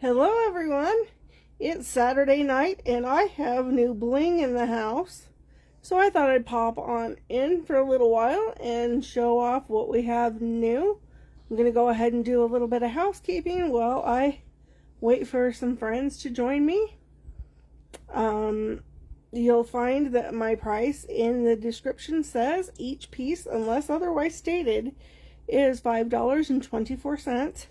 Hello everyone, it's Saturday night and I have new bling in the house. So I thought I'd pop on in for a little while and show off what we have new. I'm going to go ahead and do a little bit of housekeeping while I wait for some friends to join me. You'll find that my price in the description says each piece, unless otherwise stated, is $5.24.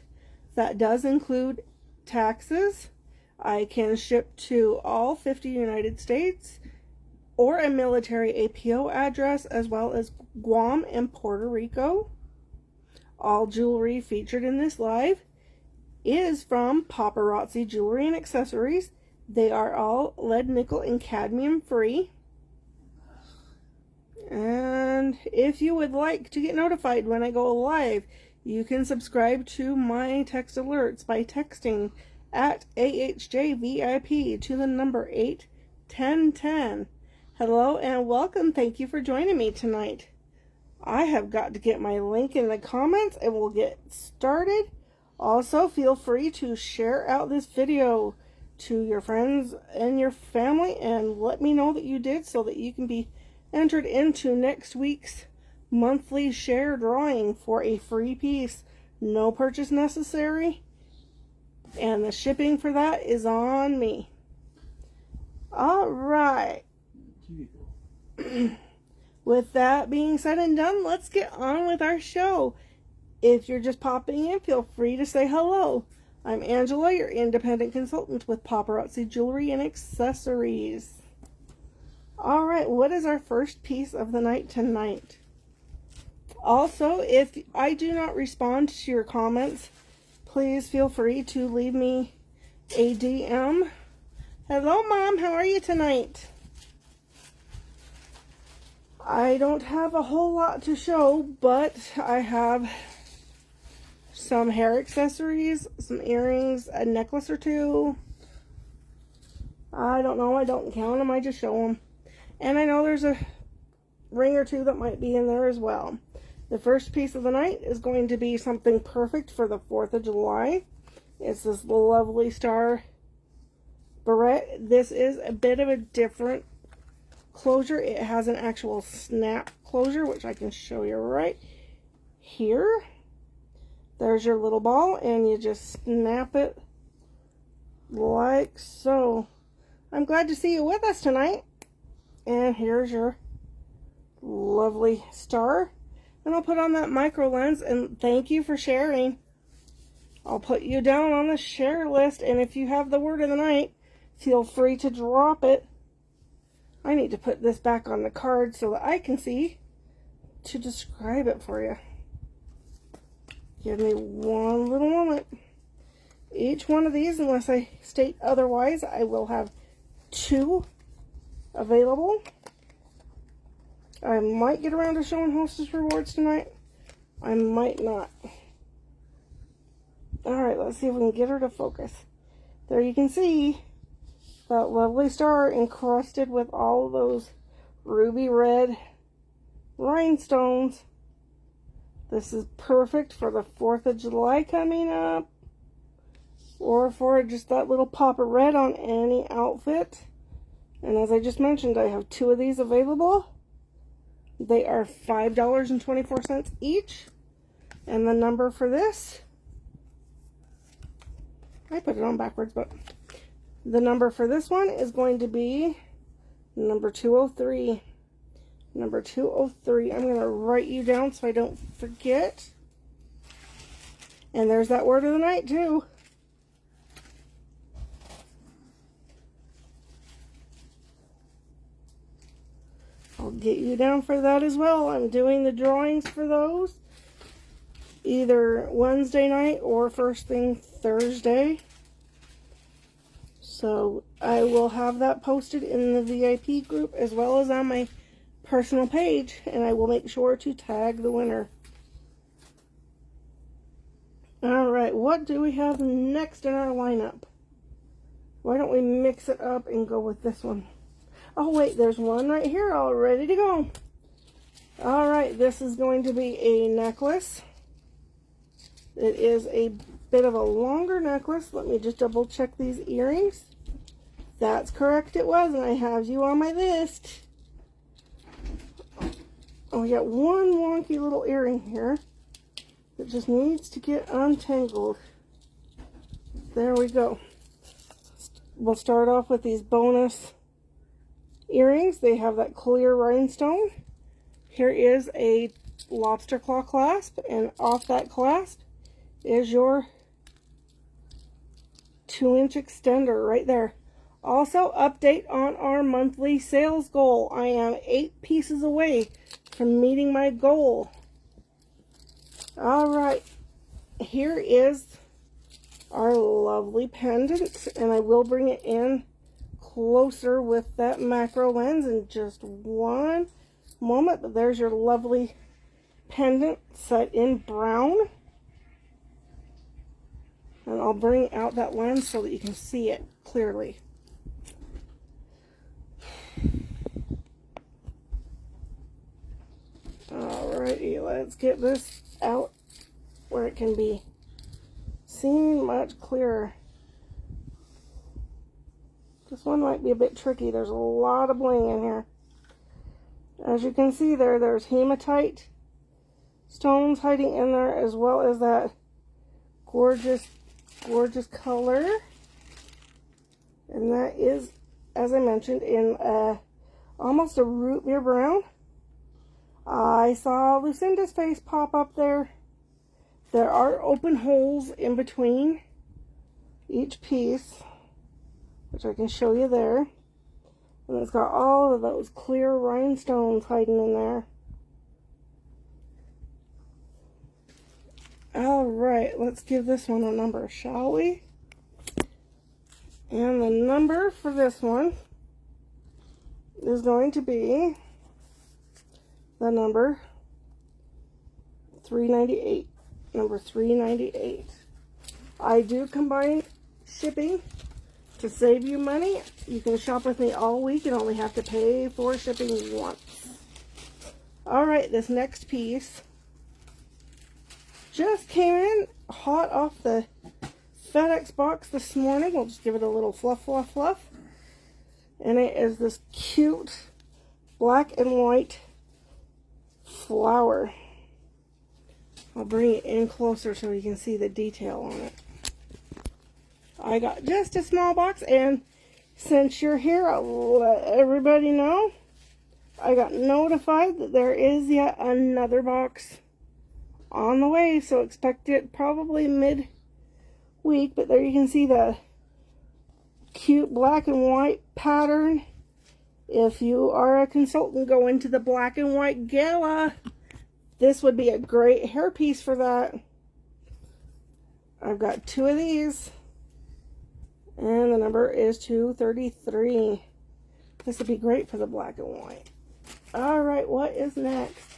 That does include taxes. I can ship to all 50 United States or a military APO address, as well as Guam and Puerto Rico. All jewelry featured in this live is from Paparazzi Jewelry and Accessories. They are all lead, nickel, and cadmium free. And if you would like to get notified when I go live, you can subscribe to my text alerts by texting at AHJVIP to the number 81010. Hello and welcome. Thank you for joining me tonight. I have got to get my link in the comments and we'll get started. Also, feel free to share out this video to your friends and your family and let me know that you did so that you can be entered into next week's monthly share drawing for a free piece. No purchase necessary, and the shipping for that is on me. All right. With that being said and done, let's get on with our show. If you're just popping in, feel free to say hello. I'm Angela, your independent consultant with Paparazzi Jewelry and Accessories. All right, what is our first piece of the night tonight? Also, if I do not respond to your comments, please feel free to leave me a DM. Hello, Mom. How are you tonight? I don't have a whole lot to show, but I have some hair accessories, some earrings, a necklace or two. I don't know. I don't count them. I just show them. And I know there's a ring or two that might be in there as well. The first piece of the night is going to be something perfect for the 4th of July. It's this lovely star barrette. This is a bit of a different closure. It has an actual snap closure, which I can show you right here. There's your little ball, and you just snap it like so. I'm glad to see you with us tonight. And here's your lovely star. And I'll put on that micro lens, and thank you for sharing. I'll put you down on the share list, and if you have the word of the night, feel free to drop it. I need to put this back on the card so that I can see to describe it for you. Give me one little moment. Each one of these, unless I state otherwise, I will have 2 available. I might get around to showing Hostess Rewards tonight. I might not. Alright, let's see if we can get her to focus. There you can see that lovely star encrusted with all of those ruby red rhinestones. This is perfect for the 4th of July coming up, or for just that little pop of red on any outfit. And as I just mentioned, I have 2 of these available. They are $5.24 each. And the number for this, I put it on backwards, but the number for this one is going to be number 203. Number 203. I'm going to write you down so I don't forget. And there's that word of the night too. I'll get you down for that as well. I'm doing the drawings for those either Wednesday night or first thing Thursday. So I will have that posted in the VIP group as well as on my personal page, and I will make sure to tag the winner. Alright, what do we have next in our lineup? Why don't we mix it up and go with this one? Oh wait, there's one right here all ready to go. Alright, this is going to be a necklace. It is a bit of a longer necklace. Let me just double check these earrings. That's correct, it was, and I have you on my list. Oh, we got one wonky little earring here that just needs to get untangled. There we go. We'll start off with these bonus earrings. They have that clear rhinestone. Here is a lobster claw clasp, and off that clasp is your 2-inch extender right there. Also, update on our monthly sales goal. I am 8 pieces away from meeting my goal. Alright, here is our lovely pendant, and I will bring it in closer with that macro lens in just one moment. But there's your lovely pendant set in brown. And I'll bring out that lens so that you can see it clearly. Alrighty, let's get this out where it can be seen much clearer. This one might be a bit tricky. There's a lot of bling in here. As you can see there's hematite stones hiding in there, as well as that gorgeous, gorgeous color. And that is, as I mentioned, in almost a root beer brown. I saw Lucinda's face pop up there. There are open holes in between each piece, which I can show you there. And it's got all of those clear rhinestones hiding in there. Alright, let's give this one a number, shall we? And the number for this one is going to be the number 398. Number 398. I do combine shipping to save you money. You can shop with me all week and only have to pay for shipping once. Alright, this next piece just came in hot off the FedEx box this morning. We'll just give it a little fluff, fluff, fluff. And it is this cute black and white flower. I'll bring it in closer so you can see the detail on it. I got just a small box, and since you're here, I'll let everybody know I got notified that there is yet another box on the way, so expect it probably mid-week. But there you can see the cute black and white pattern. If you are a consultant going to the black and white gala, this would be a great hairpiece for that. I've got 2 of these, and the number is 233. This would be great for the black and white. Alright, what is next?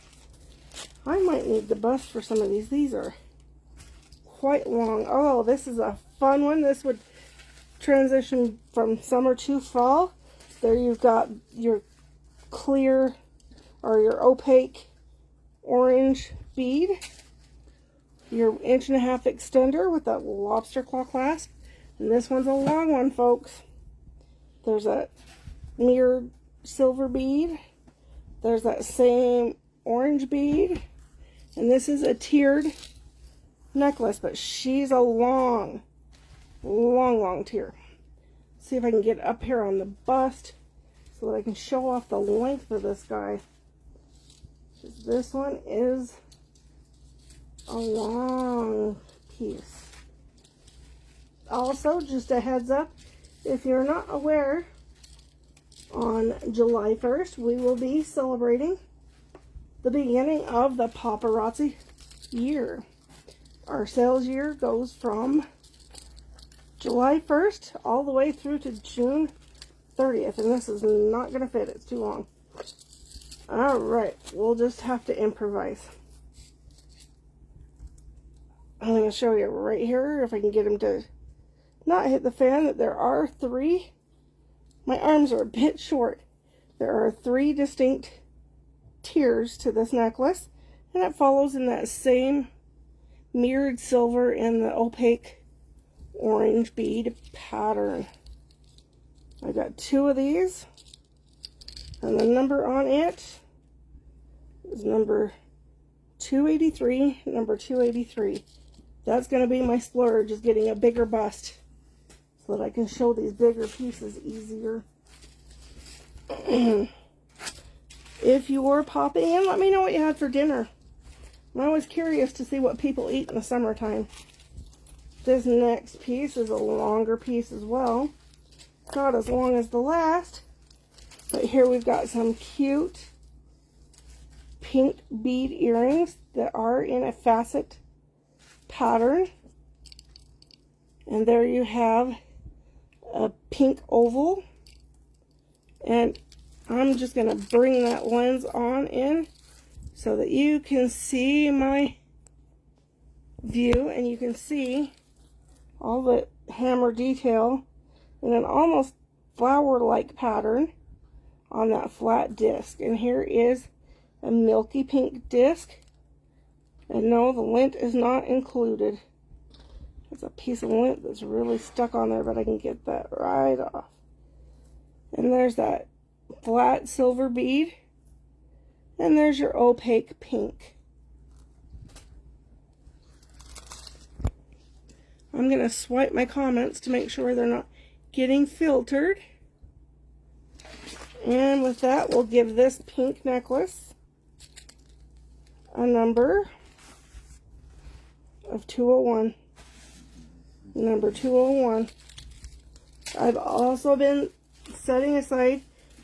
I might need the bust for some of these. These are quite long. Oh, this is a fun one. This would transition from summer to fall. There you've got your clear or your opaque orange bead, your 1.5 inch extender with that lobster claw clasp, and this one's a long one, folks. There's a mirrored silver bead, there's that same orange bead, and this is a tiered necklace, but she's a long tier. See if I can get up here on the bust so that I can show off the length of this guy. This one is a long piece. Also, just a heads up, if you're not aware, on July 1st, we will be celebrating the beginning of the paparazzi year. Our sales year goes from July 1st all the way through to June 30th, and this is not going to fit. It's too long. Alright, we'll just have to improvise. I'm going to show you right here, if I can get him to not hit the fan, that there are 3. My arms are a bit short. There are 3 distinct tiers to this necklace, and it follows in that same mirrored silver and the opaque orange bead pattern. I got 2 of these, and the number on it is number 283, number 283. That's going to be my splurge, is getting a bigger bust so that I can show these bigger pieces easier. If you were popping in, let me know what you had for dinner. I'm always curious to see what people eat in the summertime. This next piece is a longer piece as well. It's not as long as the last, but here we've got some cute pink bead earrings that are in a facet pattern. And there you have a pink oval. And I'm just going to bring that lens on in so that you can see my view, and you can see all the hammer detail in an almost flower-like pattern on that flat disc. And here is a milky pink disc. And no, the lint is not included. There's a piece of lint that's really stuck on there, but I can get that right off. And there's that flat silver bead. And there's your opaque pink. I'm going to swipe my comments to make sure they're not getting filtered. And with that, we'll give this pink necklace a number of 201. Number 201. I've also been setting aside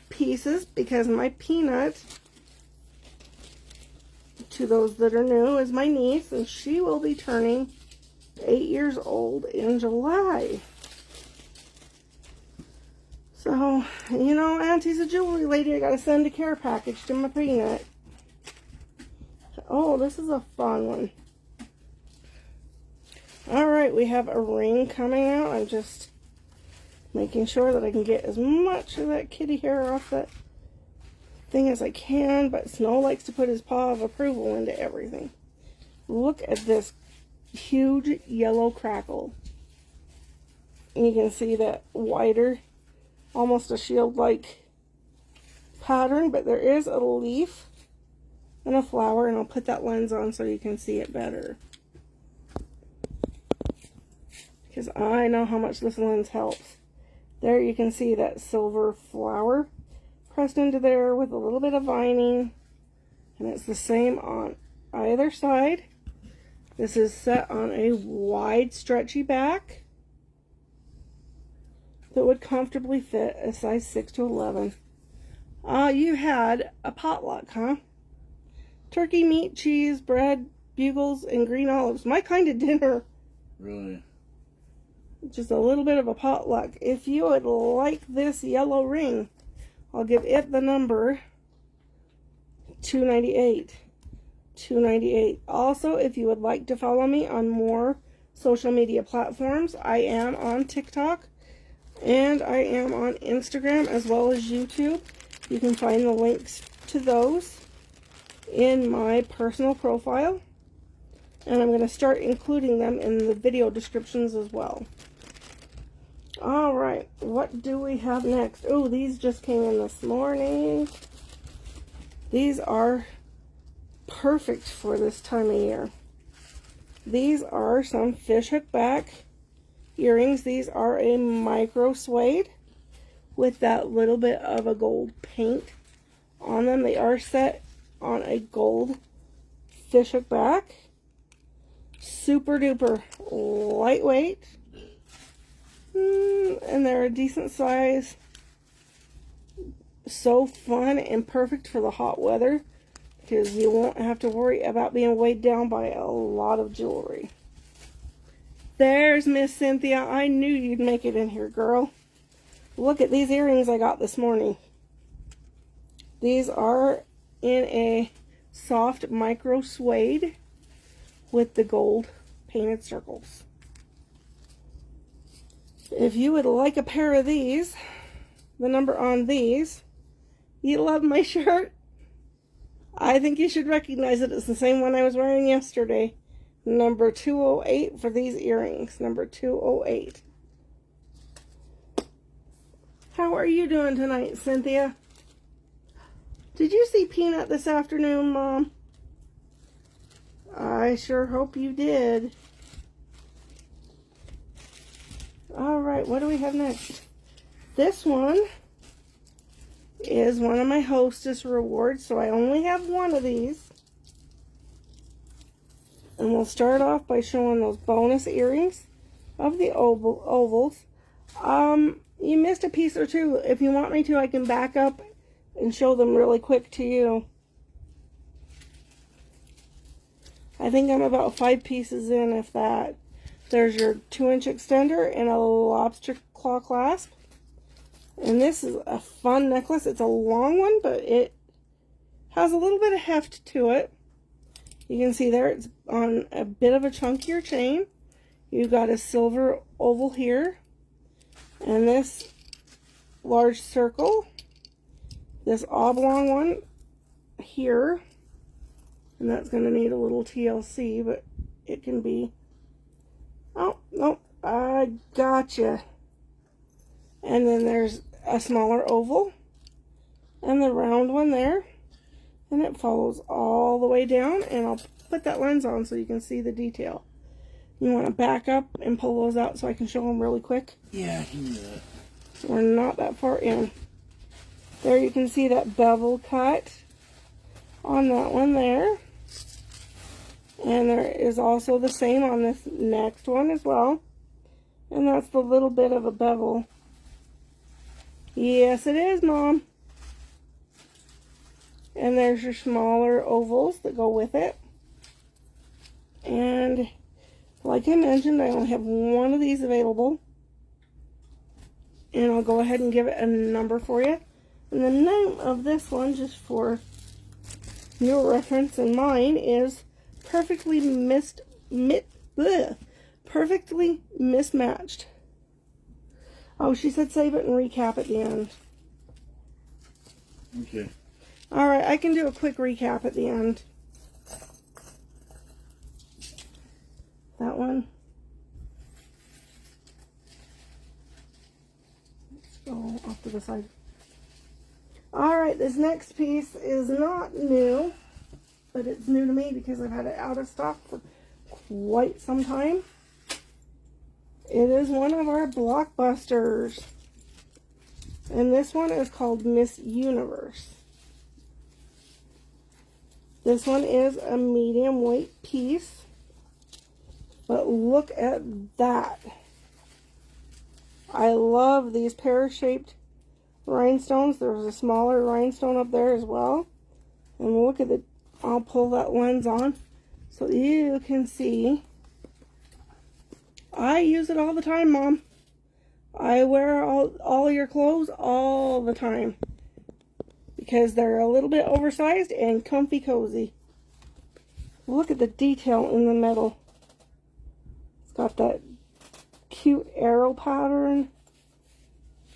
pieces because my Peanut, to those that are new, is my niece, and she will be turning 8 years old in July. So, you know, Auntie's a jewelry lady. I gotta send a care package to my Peanut. Oh, this is a fun one. Alright, we have a ring coming out. I'm just making sure that I can get as much of that kitty hair off that thing as I can, but Snow likes to put his paw of approval into everything. Look at this huge yellow crackle. And you can see that wider, almost a shield-like pattern, but there is a leaf and a flower, and I'll put that lens on so you can see it better. Because I know how much this lens helps. There you can see that silver flower pressed into there with a little bit of vining, and it's the same on either side. This is set on a wide, stretchy back that would comfortably fit a size 6 to 11. You had a potluck, huh? Turkey, meat, cheese, bread, bugles, and green olives. My kind of dinner. Really? Just a little bit of a potluck. If you would like this yellow ring, I'll give it the number 298. 298. Also, if you would like to follow me on more social media platforms, I am on TikTok and I am on Instagram as well as YouTube. You can find the links to those in my personal profile, and I'm going to start including them in the video descriptions as well. Alright, what do we have next? Oh, these just came in this morning. These are perfect for this time of year. These are some fishhook back earrings. These are a micro suede with that little bit of a gold paint on them. They are set on a gold fishhook back. Super duper lightweight. And they're a decent size. So fun and perfect for the hot weather, because you won't have to worry about being weighed down by a lot of jewelry. There's Miss Cynthia. I knew you'd make it in here, girl. Look at these earrings I got this morning. These are in a soft micro suede with the gold painted circles. If you would like a pair of these, the number on these, you love my shirt, I think you should recognize it. It's the same one I was wearing yesterday. Number 208 for these earrings. Number 208. How are you doing tonight, Cynthia? Did you see Peanut this afternoon, Mom? I sure hope you did. Alright, what do we have next? This one is one of my Hostess rewards, so I only have one of these. And we'll start off by showing those bonus earrings of the ovals. You missed a piece or two. If you want me to, I can back up and show them really quick to you. I think I'm about 5 pieces in, if that. There's your 2-inch extender and a lobster claw clasp. And this is a fun necklace. It's a long one, but it has a little bit of heft to it. You can see there it's on a bit of a chunkier chain. You've got a silver oval here. And this large circle. This oblong one here. And that's going to need a little TLC, but it can be... Oh, nope, I gotcha. And then there's a smaller oval. And the round one there. And it follows all the way down. And I'll put that lens on so you can see the detail. You want to back up and pull those out so I can show them really quick? Yeah, I can do that. We're not that far in. There you can see that bevel cut on that one there. And there is also the same on this next one as well. And that's the little bit of a bevel. Yes, it is, Mom. And there's your smaller ovals that go with it. And like I mentioned, I only have one of these available. And I'll go ahead and give it a number for you. And the name of this one, just for your reference and mine, is Perfectly Perfectly Mismatched. Oh, she said save it and recap at the end. Okay. Alright, I can do a quick recap at the end. That one. Let's go off to the side. Alright, this next piece is not new, but it's new to me because I've had it out of stock for quite some time. It is one of our blockbusters. And this one is called Miss Universe. This one is a medium weight piece. But look at that. I love these pear-shaped rhinestones. There's a smaller rhinestone up there as well. And look at the... I'll pull that lens on so you can see. I use it all the time, Mom. I wear all your clothes all the time because they're a little bit oversized and comfy cozy. Look at the detail in the metal. It's got that cute arrow pattern.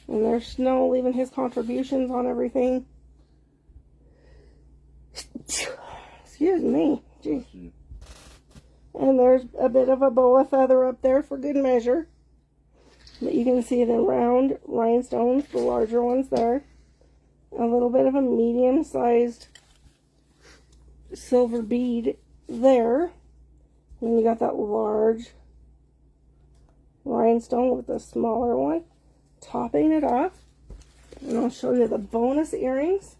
And there's Snow leaving his contributions on everything. Excuse me. Jeez. And there's a bit of a boa feather up there for good measure. But you can see the round rhinestones, the larger ones there. A little bit of a medium-sized silver bead there. And you got that large rhinestone with the smaller one topping it off. And I'll show you the bonus earrings.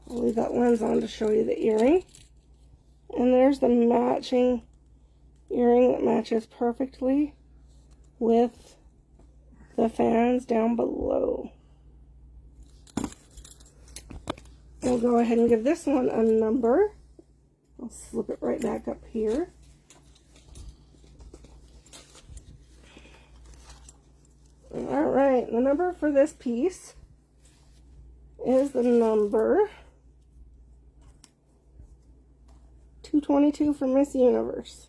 I'll leave that lens on to show you the earring. And there's the matching earring that matches perfectly with the fans down below. We'll go ahead and give this one a number. I'll slip it right back up here. Alright, the number for this piece is the number 222 for Miss Universe.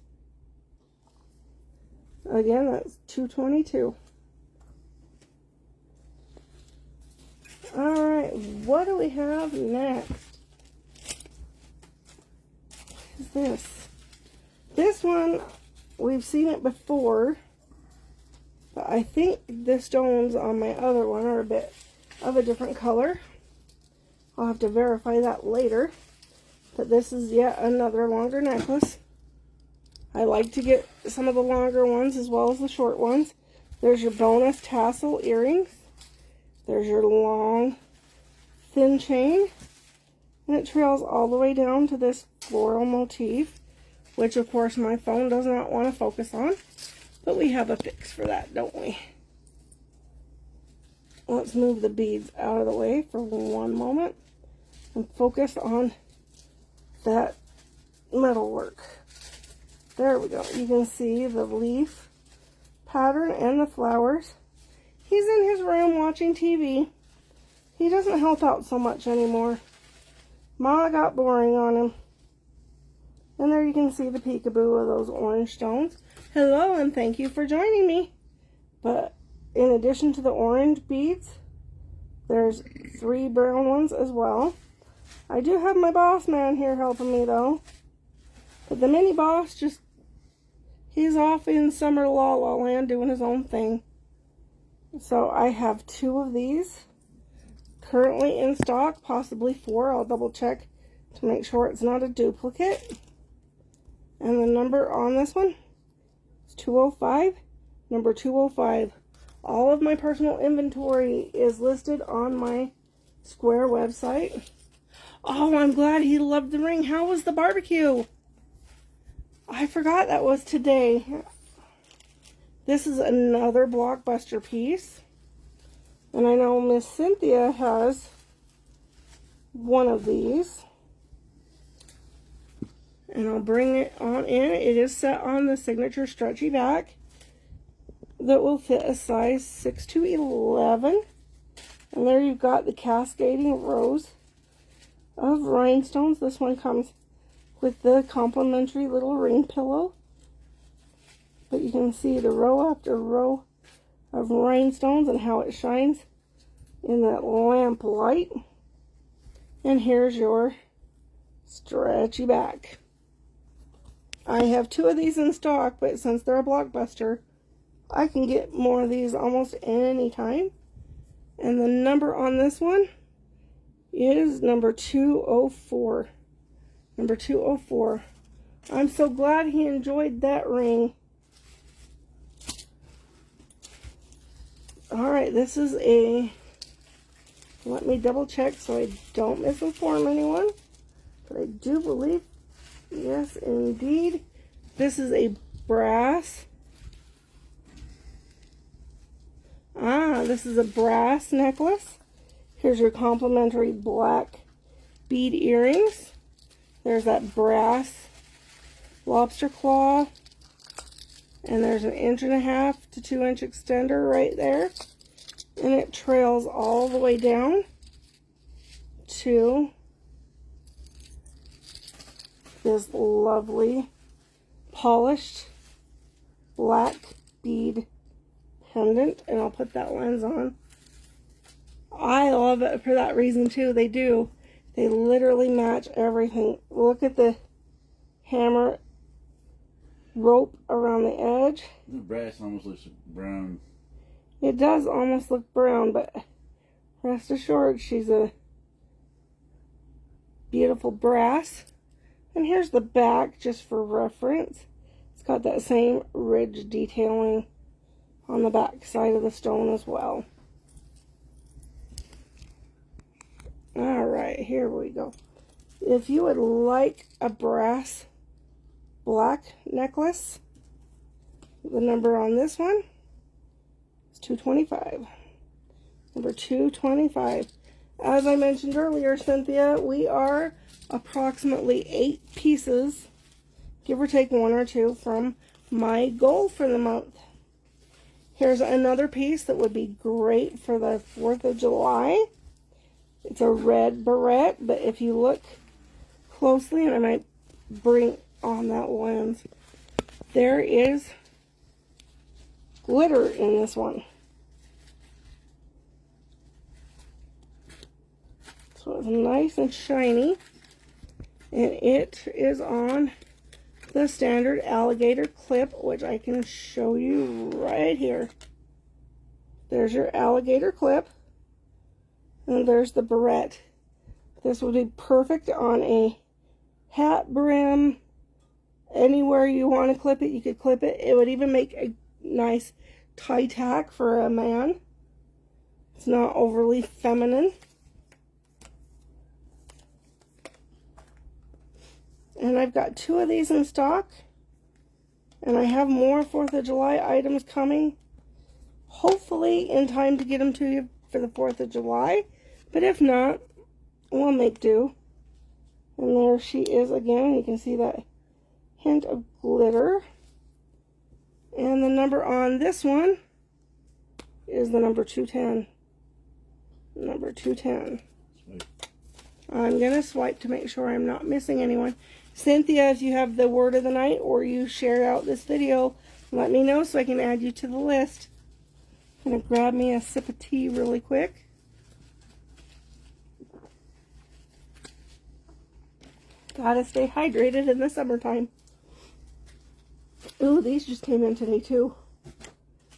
Again, that's 222. Alright, what do we have next? What is this? this one, we've seen it before, but I think the stones on my other one are a bit of a different color. I'll have to verify that later. But this is yet another longer necklace. I like to get some of the longer ones as well as the short ones. There's your bonus tassel earrings. There's your long, thin chain. And it trails all the way down to this floral motif, which of course my phone does not want to focus on. But we have a fix for that, don't we? Let's move the beads out of the way for one moment and focus on that metal work. There we go. You can see the leaf pattern and the flowers. He's in his room watching TV. He doesn't help out so much anymore. Ma got boring on him. And there you can see the peekaboo of those orange stones. Hello, and thank you for joining me. But in addition to the orange beads, there's 3 brown ones as well. I do have my boss man here helping me though. But the mini boss he's off in summer la la land doing his own thing. So I have 2 of these currently in stock, possibly 4. I'll double check to make sure it's not a duplicate. And the number on this one is 205, number 205. All of my personal inventory is listed on my Square website. Oh, I'm glad he loved the ring. How was the barbecue? I forgot that was today. This is another Blockbuster piece. And I know Miss Cynthia has one of these. And I'll bring it on in. It is set on the signature stretchy back that will fit a size 6 to 11. And there you've got the cascading rows of rhinestones. This one comes with the complimentary little ring pillow. But you can see the row after row of rhinestones and how it shines in that lamp light. And here's your stretchy back. I have 2 of these in stock, but since they're a Blockbuster, I can get more of these almost any time. And the number on this one is number 204. Number 204. I'm so glad he enjoyed that ring. Alright, this is let me double check so I don't misinform anyone. But I do believe, yes indeed, this is a brass. This is a brass necklace. Here's your complimentary black bead earrings. There's that brass lobster claw. And there's an 1.5 to 2 inch extender right there. And it trails all the way down to this lovely polished black bead pendant. And I'll put that lens on. I love it for that reason too. They do. They literally match everything. Look at the hammer rope around the edge. The brass almost looks brown. It does almost look brown, but rest assured she's a beautiful brass. And here's the back just for reference. It's got that same ridge detailing on the back side of the stone as well. Alright, here we go. If you would like a brass black necklace, the number on this one is 225. Number 225. As I mentioned earlier, Cynthia, we are approximately 8 pieces, give or take 1 or 2, from my goal for the month. Here's another piece that would be great for the 4th of July. It's a red barrette, but if you look closely, and I might bring on that lens, there is glitter in this one. So it's nice and shiny, and it is on the standard alligator clip, which I can show you right here. There's your alligator clip, and there's the barrette. This would be perfect on a hat brim. Anywhere you want to clip it, you could clip it. It would even make a nice tie tack for a man. It's not overly feminine. And I've got 2 of these in stock. And I have more 4th of July items coming. Hopefully in time to get them to you for the 4th of July. But if not, we'll make do. And there she is again. You can see that hint of glitter. And the number on this one is the number 210. Number 210. Sweet. I'm going to swipe to make sure I'm not missing anyone. Cynthia, if you have the word of the night or you share out this video, let me know so I can add you to the list. I'm going to grab me a sip of tea really quick. Gotta stay hydrated in the summertime. Ooh, these just came in today too.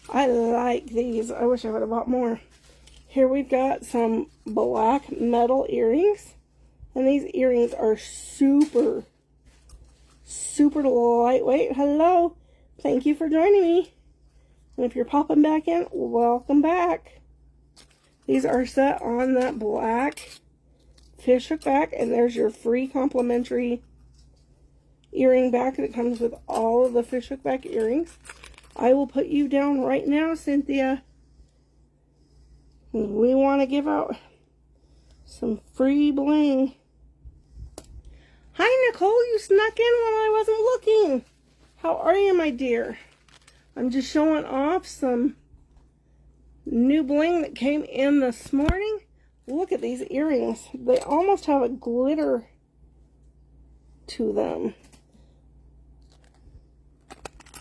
I like these. I wish I would have bought more. Here we've got some black metal earrings. And these earrings are super lightweight. Hello. Thank you for joining me. And if you're popping back in, welcome back. These are set on that black fishhook back. And there's your free complimentary earring back that comes with all of the fishhook back earrings. I will put you down right now, Cynthia. We want to give out some free bling. Hi, Nicole. You snuck in when I wasn't looking. How are you, my dear? I'm just showing off some new bling that came in this morning. Look at these earrings. They almost have a glitter to them.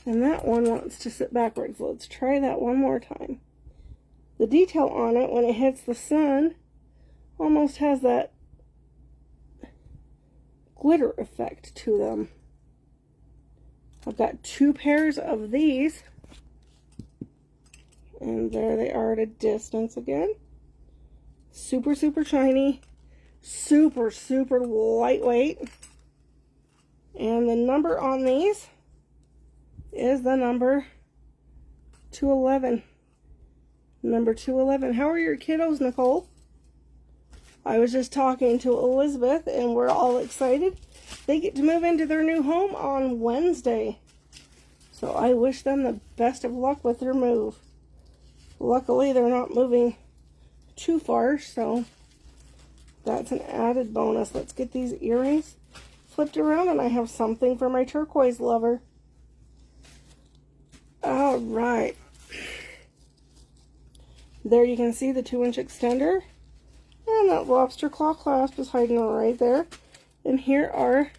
And that one wants to sit backwards. Let's try that one more time. The detail on it, when it hits the sun, almost has that glitter effect to them. I've got 2 pairs of these. And there they are at a distance again. Super shiny. Super lightweight. And the number on these is the number 211. Number 211. How are your kiddos, Nicole? I was just talking to Elizabeth, and we're all excited. They get to move into their new home on Wednesday. So I wish them the best of luck with their move. Luckily, they're not moving too far, so that's an added bonus. Let's get these earrings flipped around, and I have something for my turquoise lover. All right. There you can see the 2-inch extender. And that lobster claw clasp is hiding right there. And here are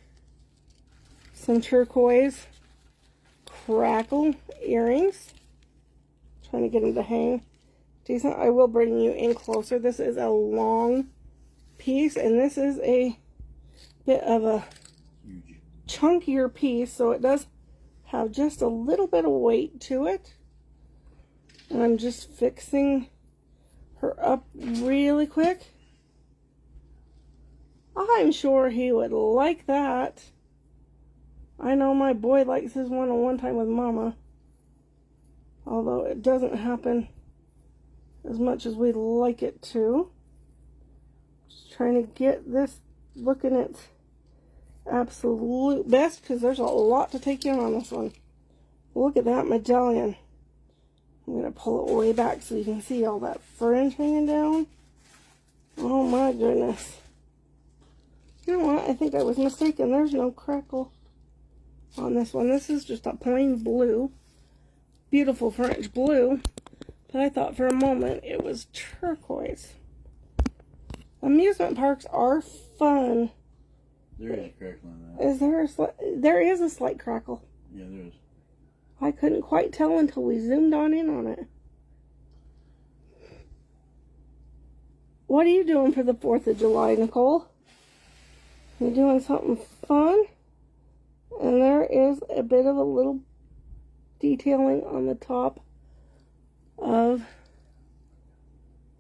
some turquoise crackle earrings. Trying to get them to hang decent. I will bring you in closer. This is a long piece, and this is a bit of a chunkier piece, so it does have just a little bit of weight to it. And I'm just fixing her up really quick. I'm sure he would like that. I know my boy likes his one-on-one time with Mama. Although it doesn't happen as much as we'd like it to. Just trying to get this looking at absolute best, because there's a lot to take in on this one. Look at that medallion. I'm going to pull it way back so you can see all that fringe hanging down. Oh my goodness. You know what? I think I was mistaken. There's no crackle on this one. This is just a plain blue. Beautiful French blue. But I thought for a moment it was turquoise. Amusement parks are fun. There is a crackle in that. Is there there is a slight crackle. Yeah, there is. I couldn't quite tell until we zoomed in on it. What are you doing for the 4th of July, Nicole? You doing something fun? And there is a bit of a little detailing on the top of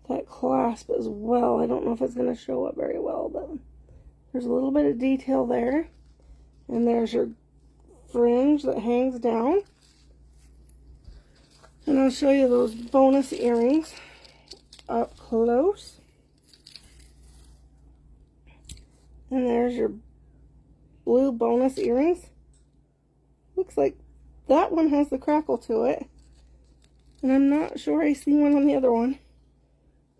that clasp as well. I don't know if it's going to show up very well, but there's a little bit of detail there. And there's your fringe that hangs down. And I'll show you those bonus earrings up close. And there's your blue bonus earrings. Looks like that one has the crackle to it. And I'm not sure I see one on the other one.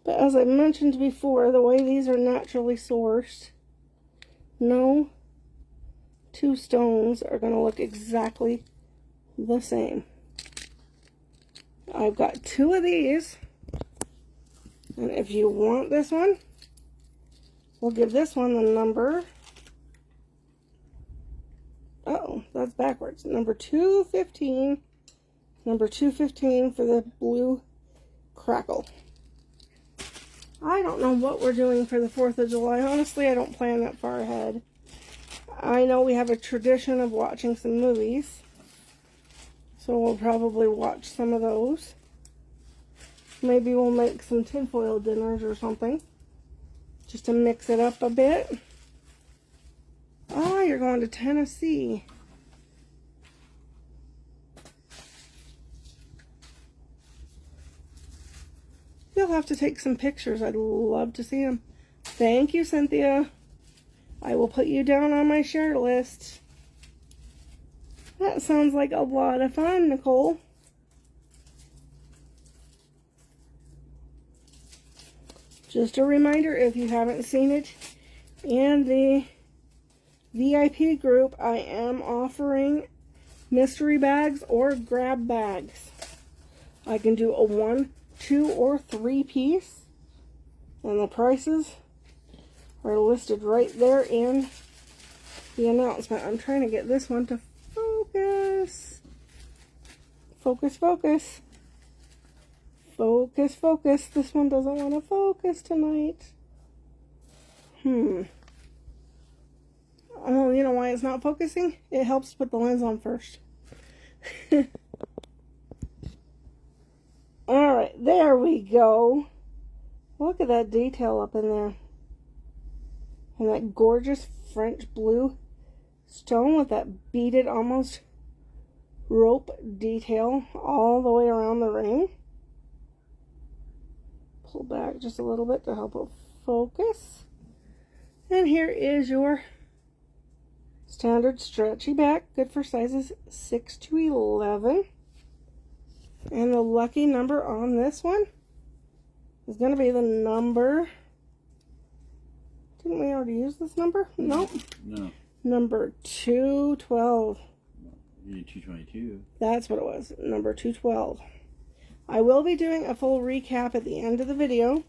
But as I mentioned before, the way these are naturally sourced, no two stones are going to look exactly the same. I've got two of these. And if you want this one, we'll give this one the number. Uh-oh, that's backwards. Number 215. Number 215 for the blue crackle. I don't know what we're doing for the 4th of July. Honestly, I don't plan that far ahead. I know we have a tradition of watching some movies. So we'll probably watch some of those. Maybe we'll make some tinfoil dinners or something. Just to mix it up a bit. Oh, you're going to Tennessee. You'll have to take some pictures. I'd love to see them. Thank you, Cynthia. I will put you down on my share list. That sounds like a lot of fun, Nicole. Just a reminder, if you haven't seen it, in the VIP group, I am offering mystery bags or grab bags. I can do a 1, 2, or 3 piece. And the prices are listed right there in the announcement. I'm trying to get this one to focus. Focus, focus. Focus, focus. This one doesn't want to focus tonight. Oh, you know why it's not focusing? It helps to put the lens on first. Alright, there we go. Look at that detail up in there. And that gorgeous French blue stone with that beaded almost rope detail all the way around the ring. Pull back just a little bit to help it focus. And here is your standard stretchy back, good for sizes 6 to 11. And the lucky number on this one is going to be the number. Didn't we already use this number? Nope. No. Number 212. You did 222. That's what it was. Number 212. I will be doing a full recap at the end of the video.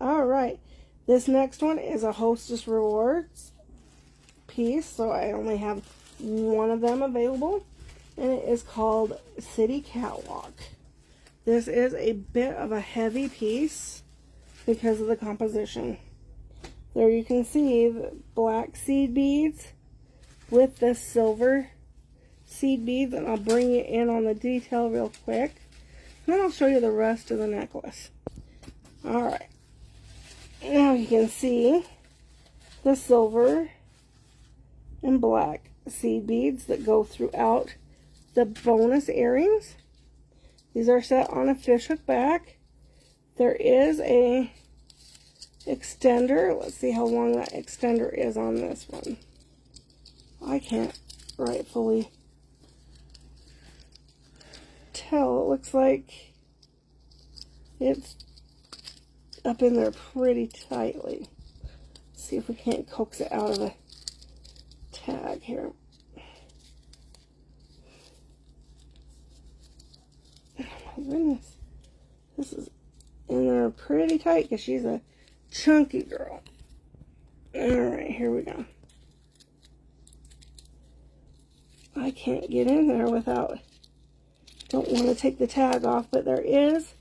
Alright. This next one is a Hostess Rewards piece. So I only have one of them available. And it is called City Catwalk. This is a bit of a heavy piece because of the composition. There you can see the black seed beads with the silver seed beads, and I'll bring you in on the detail real quick. And then I'll show you the rest of the necklace. Alright. Now you can see the silver and black seed beads that go throughout the bonus earrings. These are set on a fishhook back. There is a extender. Let's see how long that extender is on this one. I can't rightfully tell. It looks like it's up in there pretty tightly. Let's see if we can't coax it out of the tag here. Oh my goodness. This is in there pretty tight because she's a chunky girl. Alright, here we go. I can't get in there without, don't want to take the tag off, but there's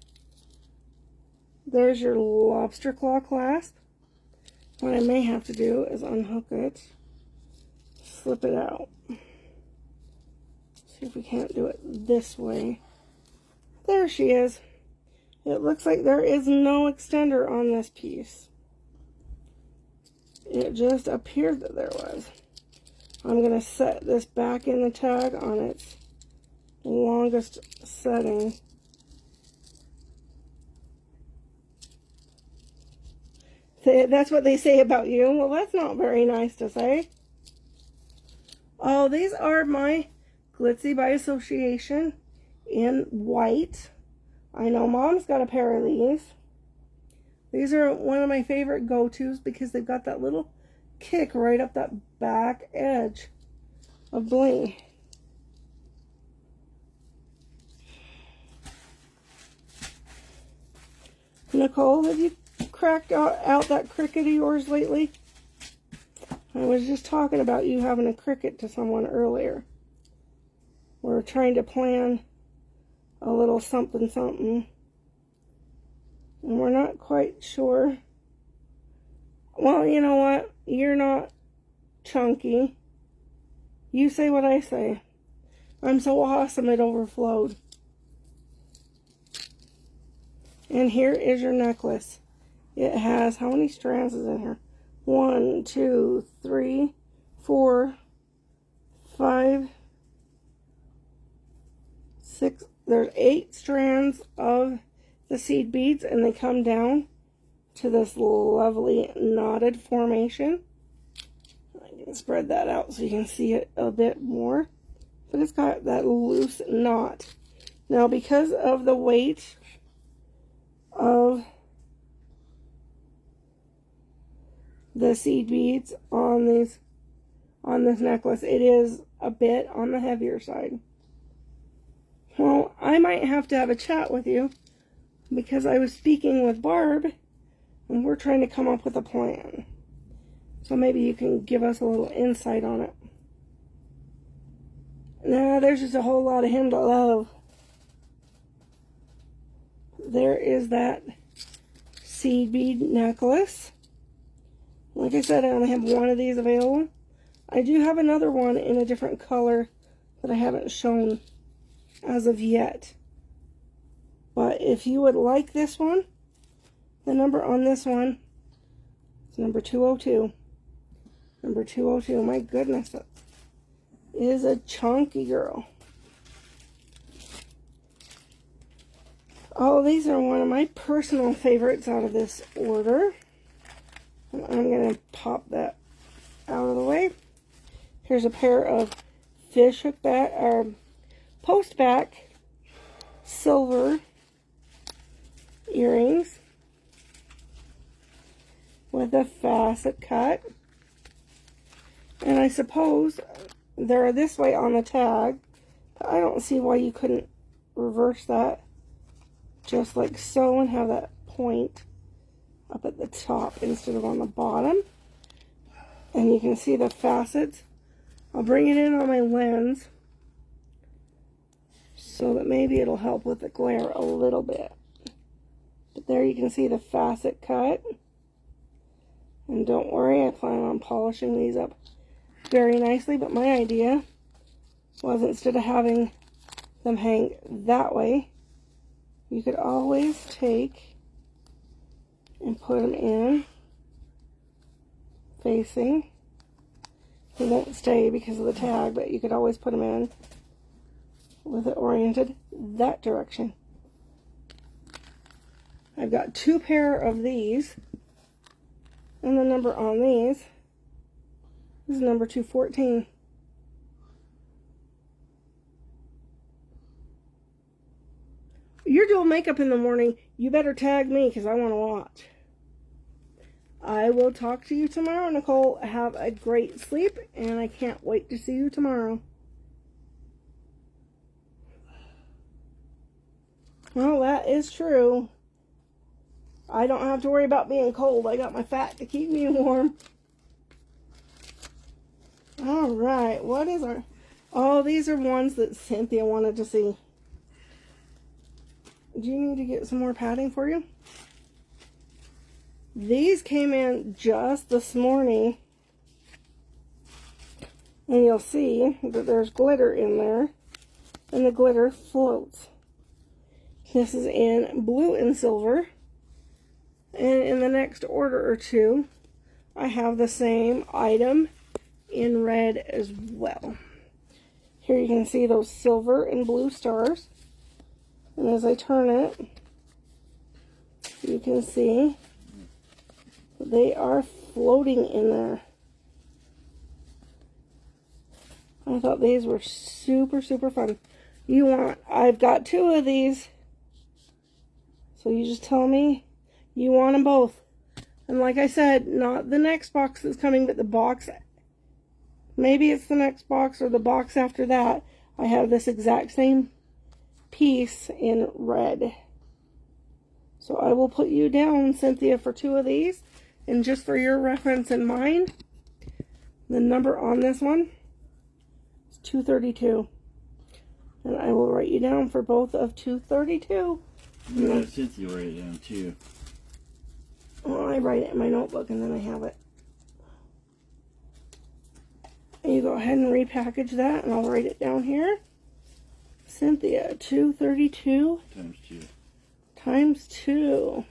your lobster claw clasp. What I may have to do is unhook it, slip it out. See if we can't do it this way. There she is. It looks like there is no extender on this piece. It just appeared that there was. I'm going to set this back in the tag on its longest setting. That's what they say about you. Well, that's not very nice to say. Oh, these are my Glitzy by Association in white. I know Mom's got a pair of these. These are one of my favorite go-tos because they've got that little kick right up that back edge of bling. Nicole, have you cracked out that Cricut of yours lately? I was just talking about you having a Cricut to someone earlier. We're trying to plan a little something something, and we're not quite sure. Well, you know what? You're not chunky. You say what I say. I'm so awesome it overflowed. And here is your necklace. It has, how many strands is in here? 1, 2, 3, 4, 5, 6. There's 8 strands of the seed beads, and they come down to this lovely knotted formation. I can spread that out so you can see it a bit more. But it's got that loose knot. Now, because of the weight of the seed beads on this necklace, it is a bit on the heavier side. Well, I might have to have a chat with you because I was speaking with Barb and we're trying to come up with a plan. So maybe you can give us a little insight on it. Nah, there's just a whole lot of him to love. There is that seed bead necklace. Like I said, I only have one of these available. I do have another one in a different color that I haven't shown as of yet. But if you would like this one, the number on this one is number 202. Number 202. My goodness, that is a chunky girl. Oh, these are one of my personal favorites out of this order. And I'm going to pop that out of the way. Here's a pair of fish hook back, or post back silver earrings with a facet cut. And I suppose they're this way on the tag, but I don't see why you couldn't reverse that just like so and have that point up at the top instead of on the bottom. And you can see the facets. I'll bring it in on my lens so that maybe it'll help with the glare a little bit. But there you can see the facet cut. And don't worry, I plan on polishing these up very nicely. But my idea was, instead of having them hang that way, you could always take and put them in facing. They won't stay because of the tag, but you could always put them in with it oriented that direction. I've got 2 pair of these, and the number on these is number 214. You're doing makeup in the morning. You better tag me because I want to watch. I will talk to you tomorrow, Nicole. Have a great sleep, and I can't wait to see you tomorrow. Well, that is true. I don't have to worry about being cold. I got my fat to keep me warm. All right, what is our... Oh, these are ones that Cynthia wanted to see. Do you need to get some more padding for you? These came in just this morning. And you'll see that there's glitter in there. And the glitter floats. This is in blue and silver. And in the next order or two, I have the same item in red as well. Here you can see those silver and blue stars. And as I turn it, you can see they are floating in there. I thought these were super, super fun. I've got 2 of these. So you just tell me you want them both. And like I said, not the next box that's coming, but the box. Maybe it's the next box or the box after that. I have this exact same piece in red. So I will put you down, Cynthia, for 2 of these. And just for your reference and mine, the number on this one is 232. And I will write you down for both of 232. Yeah, Cynthia write it down too. Well, I write it in my notebook and then I have it. And you go ahead and repackage that and I'll write it down here. Cynthia, 232 Times 2. times 2.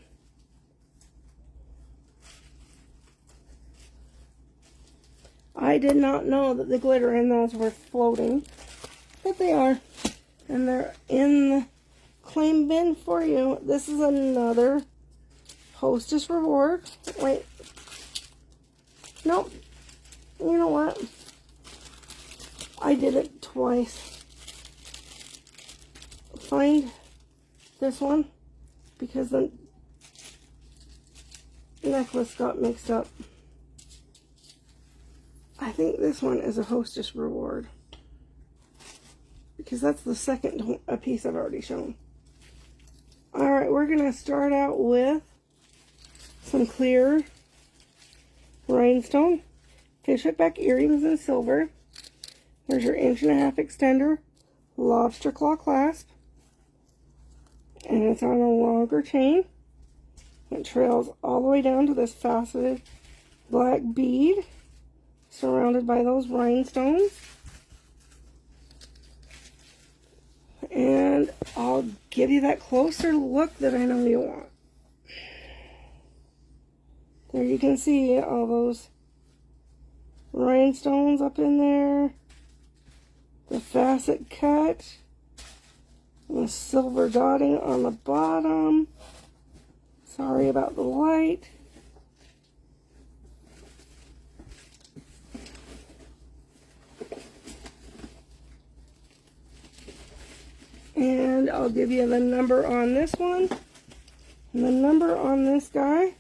I did not know that the glitter in those were floating, but they are. And they're in the claim bin for you. This is another Hostess reward. Wait. Nope. You know what? I did it twice. Find this one because the necklace got mixed up. I think this one is a Hostess reward because that's the second piece I've already shown. Alright, we're going to start out with some clear rhinestone fishhook back earrings in silver. There's your 1.5 inch extender lobster claw clasp. And it's on a longer chain. It trails all the way down to this faceted black bead surrounded by those rhinestones. And I'll give you that closer look that I know you want. There you can see all those rhinestones up in there. The facet cut. And the silver dotting on the bottom. Sorry about the light. And I'll give you the number on this one. And the number on this guy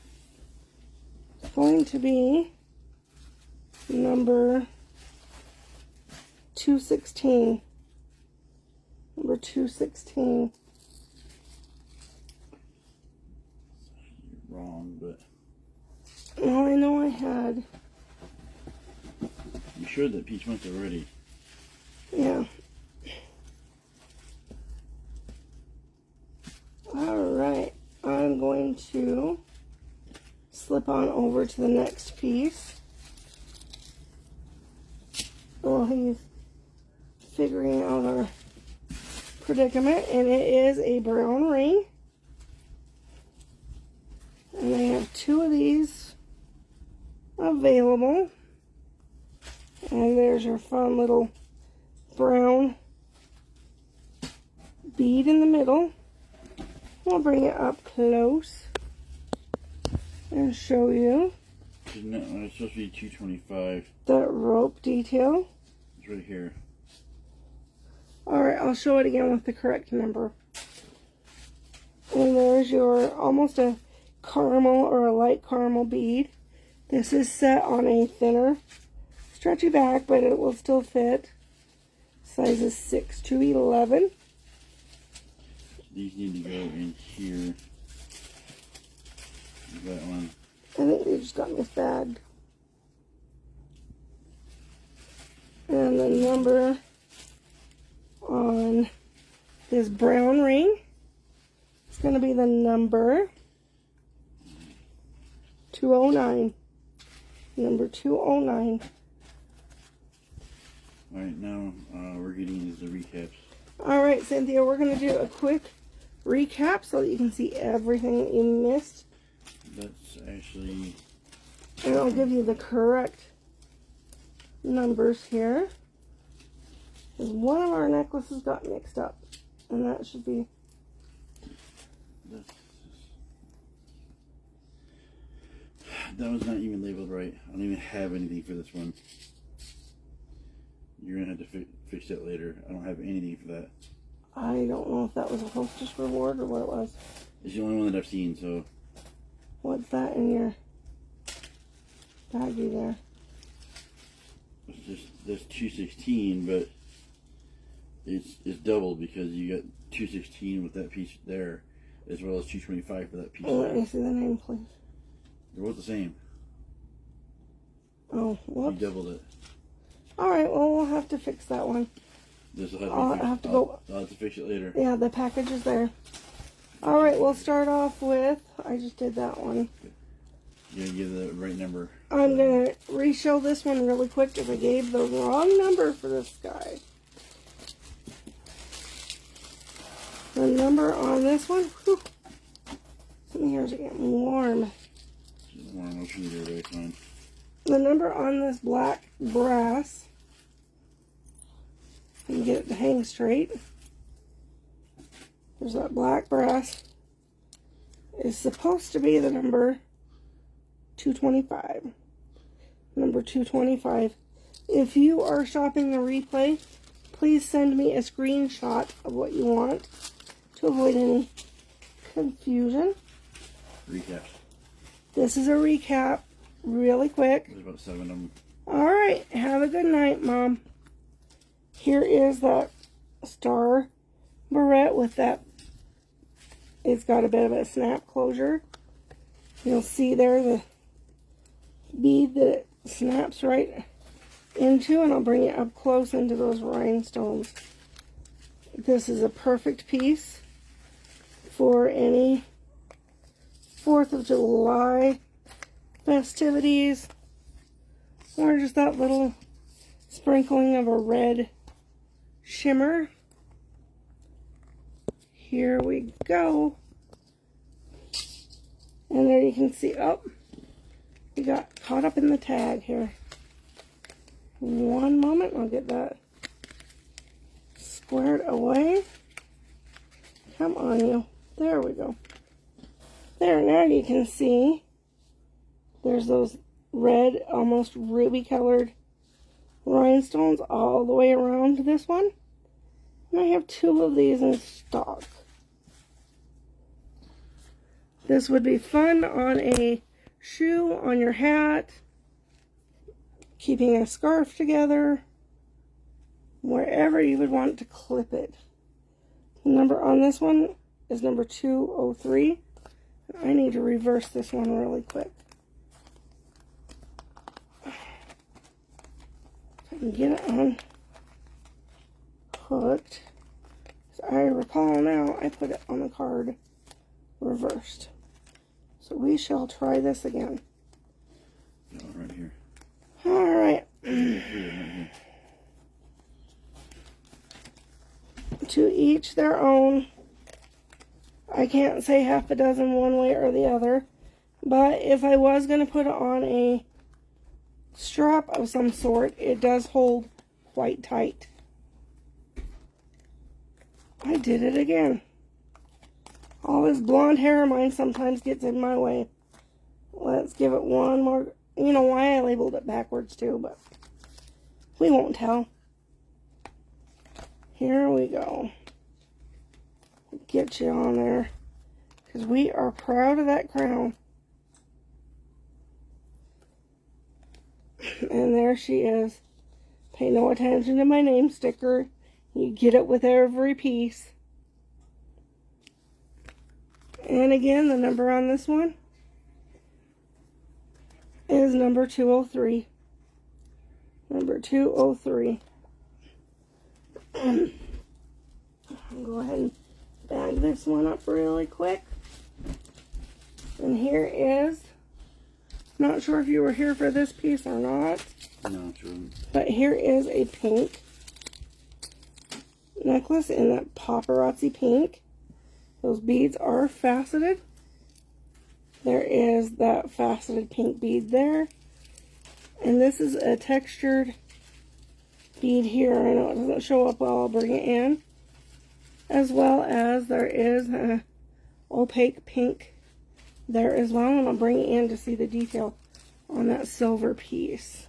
is going to be number 216. Number 216. You're wrong, but... Well, I know I had. You sure that Peach went already? Yeah. Alright. I'm going to slip on over to the next piece. Well, he's figuring out our predicament, and it is a brown ring. And I have 2 of these available. And there's your fun little brown bead in the middle. I'll bring it up close and show you. Isn't that when it's supposed to be 225? That rope detail. It's right here. Alright, I'll show it again with the correct number. And there's your almost a caramel or a light caramel bead. This is set on a thinner, stretchy back, but it will still fit. Sizes 6 to 11. These need to go in here. That one. I think they just got misbagged. And the number on this brown ring is going to be the number 209. Number 209. Alright, now we're getting into the recaps. Alright, Cynthia, we're going to do a quick recap so that you can see everything that you missed. That's actually... And I'll give you the correct numbers here. Because one of our necklaces got mixed up. And that should be... That was not even labeled right. I don't even have anything for this one. You're going to have to fix that later. I don't have anything for that. I don't know if that was a hostess reward or what it was. It's the only one that I've seen, so... What's that in your baggie there? It's just, there's 216, but it's double because you got 216 with that piece there, as well as 225 for that piece Let there. me see the name, please. They're both the same. Oh, whoops. You doubled it. Alright, well, we'll have to fix that one. This will have to I'll be fixed. have to go... I'll have to fix it later. Yeah, the package is there. Alright, we'll start off with... I just did that one. You're going to give the right number. I'm going to re-show this one really quick because I gave the wrong number for this guy. The number on this one... Whew, some ears are getting warm. The number on this black brass... And get it to hang straight. There's that black brass. Is supposed to be the number 225. Number 225. If you are shopping the replay, please send me a screenshot of what you want to avoid any confusion. Recaps. This is a recap, really quick. There's about 7 of them. Alright, have a good night, Mom. Here is that star barrette with that. It's got a bit of a snap closure. You'll see there the bead that it snaps right into, and I'll bring it up close into those rhinestones. This is a perfect piece for any 4th of July festivities, or just that little sprinkling of a red shimmer. Here we go. And there you can see, oh, we got caught up in the tag here. One moment, I'll get that squared away. Come on, you. There we go. There, now you can see there's those red, almost ruby colored rhinestones all the way around this one. And I have 2 of these in stock. This would be fun on a shoe, on your hat, keeping a scarf together, wherever you would want to clip it. The number on this one is number 203. I need to reverse this one really quick. If I can get it on hooked. As I recall now, I put it on the card reversed. So we shall try this again. Right here. Alright. To each their own. I can't say half a dozen one way or the other. But if I was going to put it on a strap of some sort, it does hold quite tight. I did it again. All this blonde hair of mine sometimes gets in my way. Let's give it one more. You know why I labeled it backwards too, but we won't tell. Here we go. Get you on there. Because we are proud of that crown. And there she is. Pay no attention to my name sticker. You get it with every piece. And again, the number on this one is number 203. Number 203. I'll go ahead and bag this one up really quick. And here is Not sure if you were here for this piece or not. No, sure. But here is a pink necklace in that paparazzi pink. Those beads are faceted. There is that faceted pink bead there. And this is a textured bead here. I know it doesn't show up well, I'll bring it in. As well as there is an opaque pink there as well. And I'll bring it in to see the detail on that silver piece.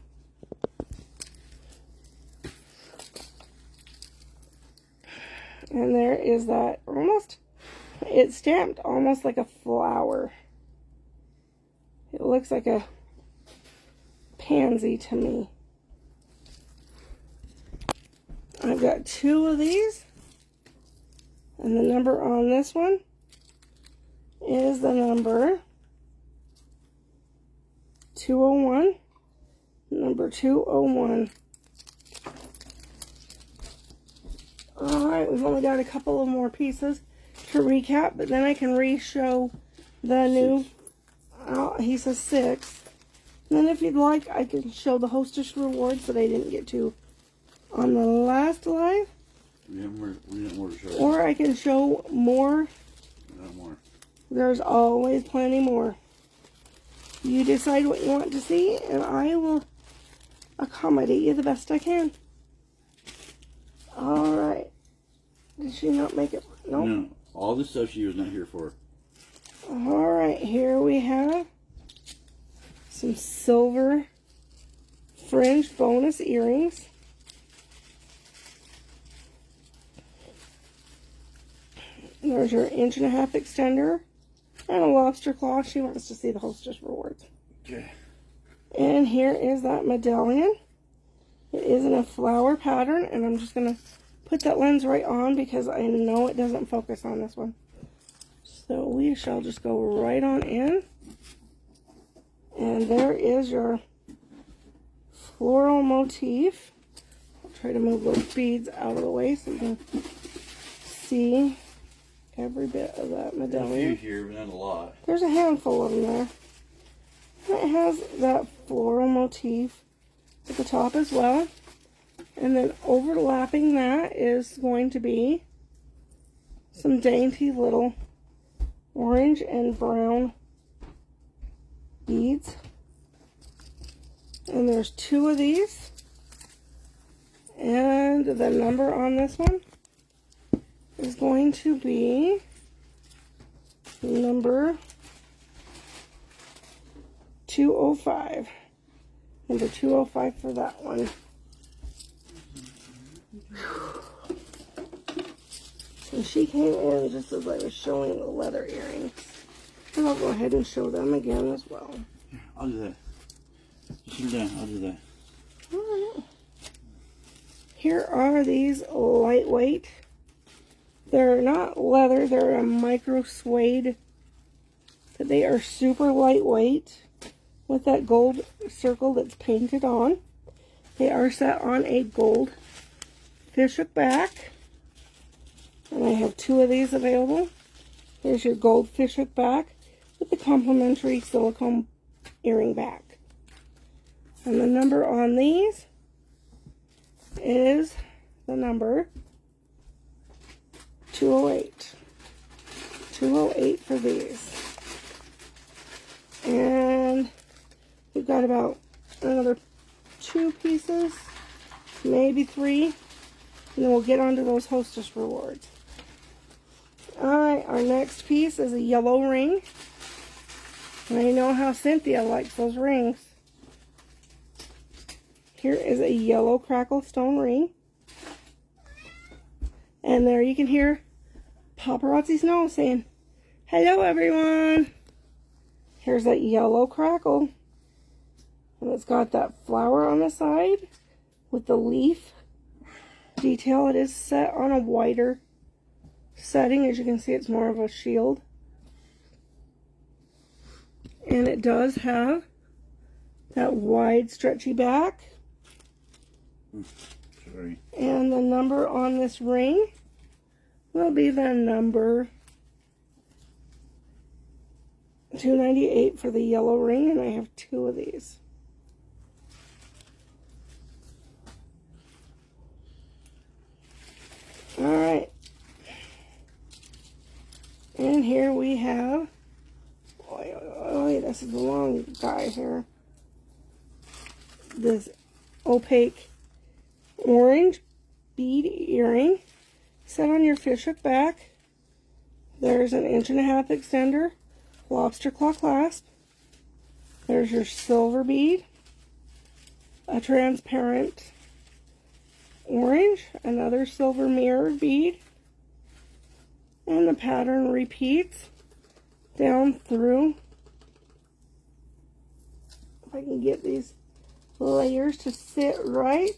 And there is that almost, it's stamped almost like a flower. It looks like a pansy to me. I've got 2 of these. And the number on this one is the number 201. Number 201. Alright, we've only got a couple of more pieces to recap, but then I can re-show the new, he says 6. And then if you'd like, I can show the hostess rewards that I didn't get to on the last live. We have more to show. Or I can show more. Not more. There's always plenty more. You decide what you want to see, and I will accommodate you the best I can. Alright. Did she not make it? Nope. No. All this stuff she was not here for. Alright, here we have some silver fringe bonus earrings. There's your 1.5 inch extender and a lobster claw. She wants to see the hostess rewards. Okay. And here is that medallion. It is in a flower pattern, and I'm just going to put that lens right on because I know it doesn't focus on this one. So we shall just go right on in. And there is your floral motif. I'll try to move those beads out of the way so you can see every bit of that medallion. A few here, but not a lot. There's a handful of them there. And it has that floral motif at the top as well. And then overlapping that is going to be some dainty little orange and brown beads. And there's 2 of these. And the number on this one is going to be number 205. Number 205 for that one. So she came in just as I was showing the leather earrings. And I'll go ahead and show them again as well. I'll do that. Just sit down. I'll do that. Alright. Here are these lightweight. They're not leather, they're a micro suede. But they are super lightweight with that gold circle that's painted on. They are set on a gold fishhook back. And I have 2 of these available. There's your gold fishhook back with the complimentary silicone earring back. And the number on these is the number 208. 208 for these. And we've got about another 2 pieces, maybe 3. And then we'll get onto those hostess rewards. Alright, our next piece is a yellow ring. And I know how Cynthia likes those rings. Here is a yellow crackle stone ring. And there you can hear Paparazzi Snow saying, "Hello everyone." Here's that yellow crackle. And it's got that flower on the side with the leaf detail. It is set on a wider setting. As you can see, it's more of a shield. And it does have that wide stretchy back. Sorry. And the number on this ring will be the number $2.98 for the yellow ring, and I have 2 of these. Alright. And here we have, this is the long guy here. This opaque orange bead earring set on your fishhook back. There's an 1.5 inch extender, lobster claw clasp. There's your silver bead, a transparent orange, another silver mirrored bead, and the pattern repeats down through. If I can get these layers to sit right.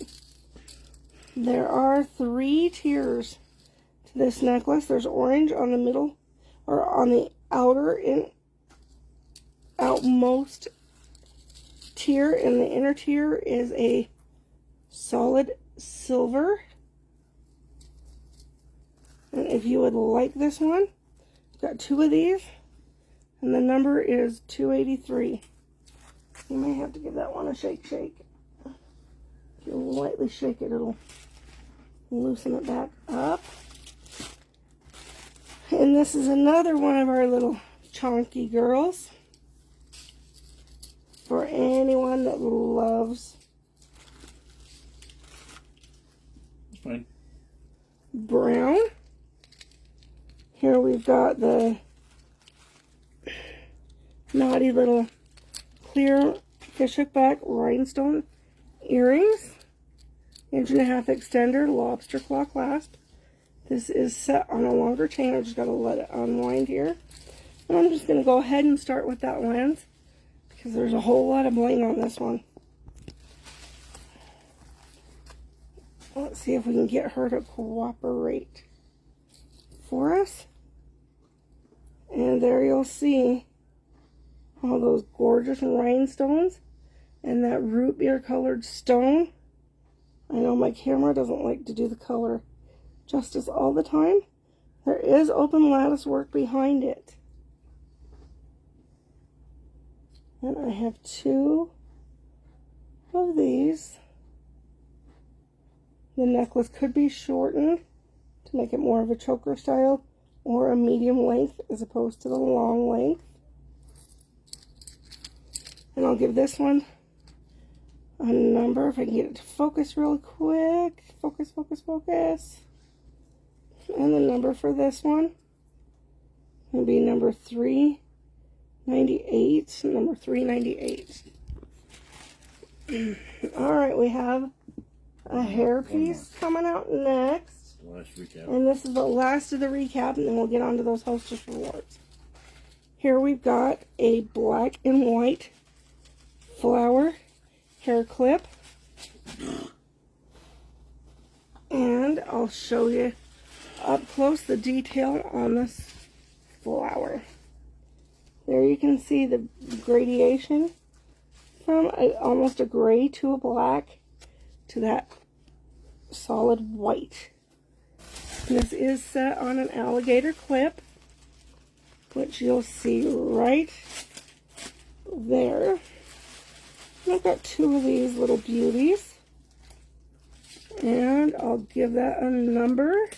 There are 3 tiers to this necklace. There's orange on the middle, or on the outmost tier, and the inner tier is a solid silver. And if you would like this one, I've got 2 of these, and the number is 283. You may have to give that one a shake. If you lightly shake it, it'll loosen it back up. And this is another one of our little chunky girls. For anyone that loves Fine. brown. Here we've got the naughty little clear fishhook back rhinestone earrings. 1.5 inch extender, lobster claw clasp. This is set on a longer chain. I just got to let it unwind here. And I'm just going to go ahead and start with that lens, because there's a whole lot of bling on this one. Let's see if we can get her to cooperate for us. And there you'll see all those gorgeous rhinestones and that root beer colored stone. I know my camera doesn't like to do the color justice all the time. There is open lattice work behind it. And I have 2 of these. The necklace could be shortened to make it more of a choker style, or a medium length as opposed to the long length. And I'll give this one a number if I can get it to focus real quick. Focus. And the number for this one will be number 398. Number 398. Alright, we have a hair piece coming out next. Last recap. And this is the last of the recap, and then we'll get on to those Hostess rewards. Here we've got a black and white flower hair clip. And I'll show you up close the detail on this flower. There you can see the gradation from almost a gray to a black to that solid white. This is set on an alligator clip, which you'll see right there. And I've got 2 of these little beauties, and I'll give that a number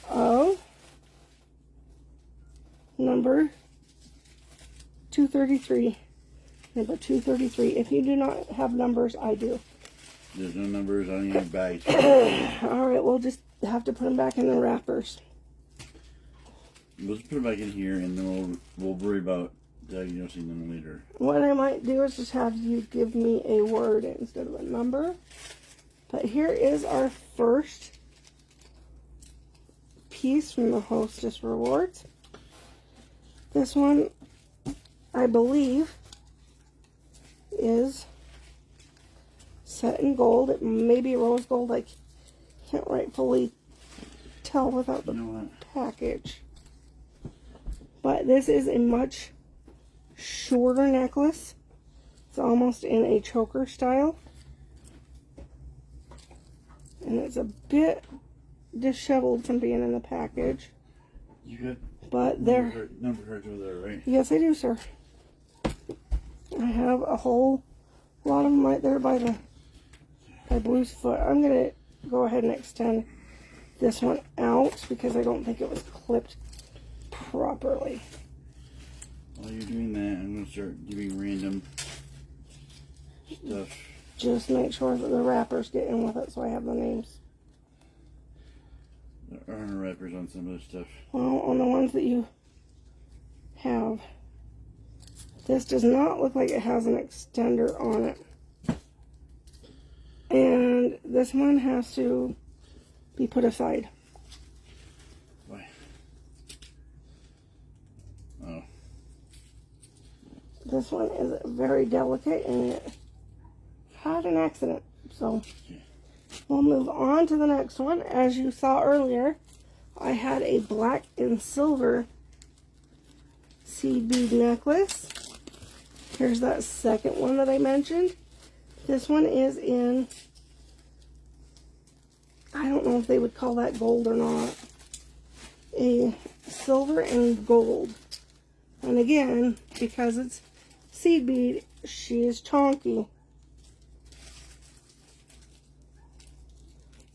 of number 233. Number 233. If you do not have numbers, I do. There's no numbers on your bags. Alright, we'll just have to put them back in the wrappers. We'll just put them back in here, and then we'll worry about diagnosing them later. What I might do is just have you give me a word instead of a number. But here is our first piece from the Hostess Rewards. This one, I believe, is set in gold. It may be rose gold. I can't rightfully tell without the package. But this is a much shorter necklace. It's almost in a choker style. And it's a bit disheveled from being in the package. You got but they're number cards over there, right? yes, I do, sir. I have a whole lot of them right there by Blue's foot. I'm gonna go ahead and extend this one out because I don't think it was clipped properly. While you're doing that, I'm gonna start doing random stuff. Just make sure that the wrappers get in with it, so I have the names. There are no wrappers on some of this stuff. Well, on the ones that you have, this does not look like it has an extender on it. And this one has to be put aside. Why? Oh. This one is very delicate and it had an accident. So we'll move on to the next one. As you saw earlier, I had a black and silver seed bead necklace. Here's that second one that I mentioned. This one is in, I don't know if they would call that gold or not, a silver and gold. And again, because it's seed bead, she is chonky.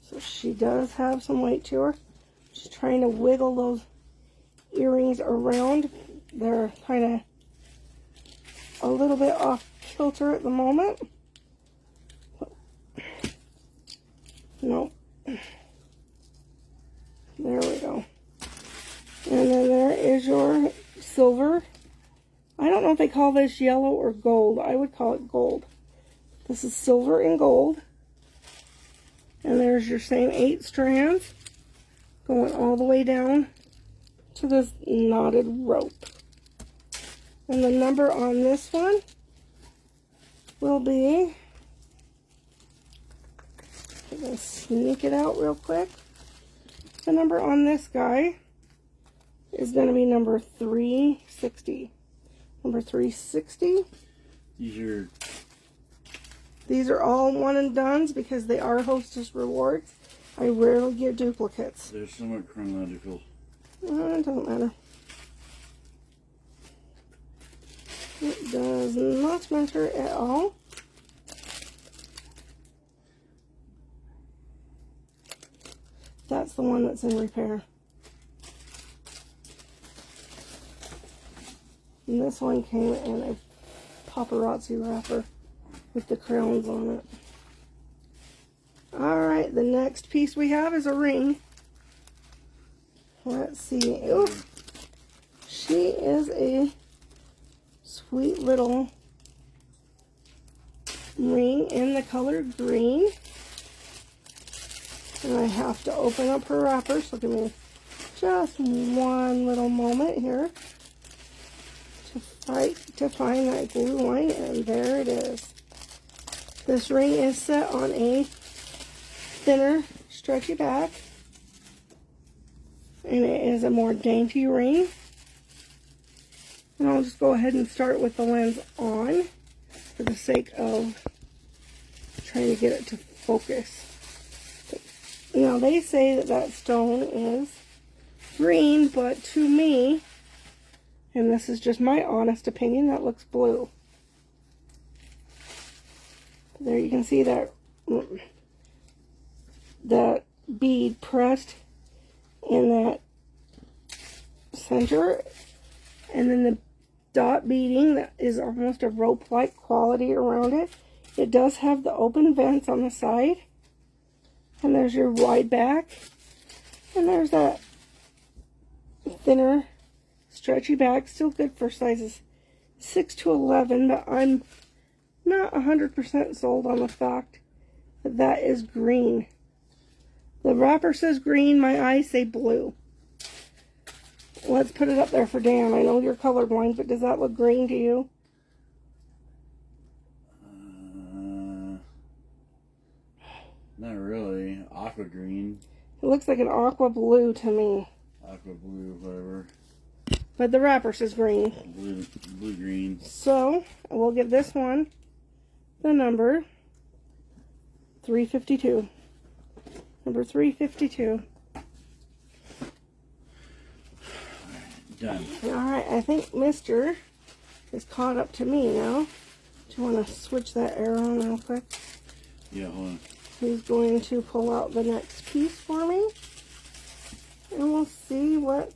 So she does have some weight to her. Just trying to wiggle those earrings around. They're kind of a little bit off kilter at the moment. Nope. There we go. And then there is your silver. I don't know if they call this yellow or gold. I would call it gold. This is silver and gold. And there's your same 8 strands going all the way down to this knotted rope. And the number on this one will be, I'm going to sneak it out real quick. The number on this guy is going to be number 360. Number 360. These are all one and dones because they are Hostess rewards. I rarely get duplicates. They're somewhat chronological. It doesn't matter. It does not matter at all. That's the one that's in repair. And this one came in a paparazzi wrapper with the crowns on it. Alright, the next piece we have is a ring. Let's see. Ooh, she is a sweet little ring in the color green. And I have to open up her wrapper, so give me just one little moment here to find that glue line, and there it is. This ring is set on a thinner, stretchy back, and it is a more dainty ring. And I'll just go ahead and start with the lens on for the sake of trying to get it to focus. Now, they say that that stone is green, but to me, and this is just my honest opinion, that looks blue. There you can see that bead pressed in that center, and then the dot beading that is almost a rope-like quality around it. It does have the open vents on the side, and there's your wide back, and there's that thinner, stretchy back. Still good for sizes 6 to 11, but I'm not 100% sold on the fact that that is green. The wrapper says green, my eyes say blue. Let's put it up there for Dan. I know you're colorblind, but does that look green to you? Not really. Aqua green. It looks like an aqua blue to me. Aqua blue, whatever. But the wrapper says green. Blue green. So, we'll give this one the number 352. Number 352. Done. Alright, I think Mr. is caught up to me now. Do you want to switch that arrow on real quick? Yeah, hold on. He's going to pull out the next piece for me. And we'll see what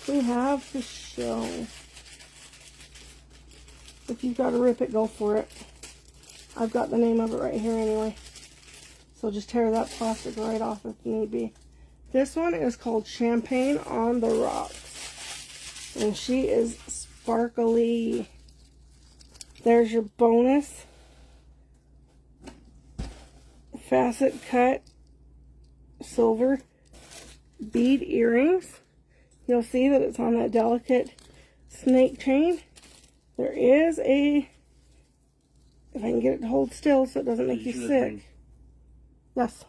we have to show. If you've got to rip it, go for it. I've got the name of it right here anyway. So just tear that plastic right off if need be. This one is called Champagne on the Rocks. And she is sparkly. There's your bonus facet cut silver bead earrings. You'll see that it's on that delicate snake chain. There is a, if I can get it to hold still so it doesn't make you sick. Yes.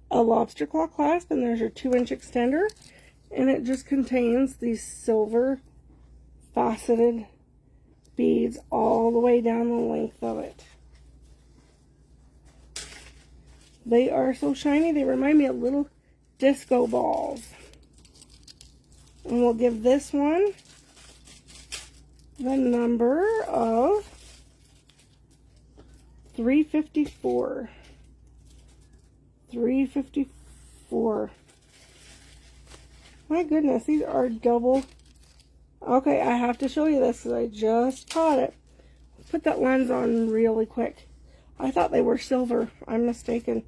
A lobster claw clasp, and there's your 2-inch extender. And it just contains these silver faceted beads all the way down the length of it. They are so shiny, they remind me of little disco balls. And we'll give this one the number of 354. 354. My goodness, these are double. Okay, I have to show you this because I just caught it. Put that lens on really quick. I thought they were silver. I'm mistaken.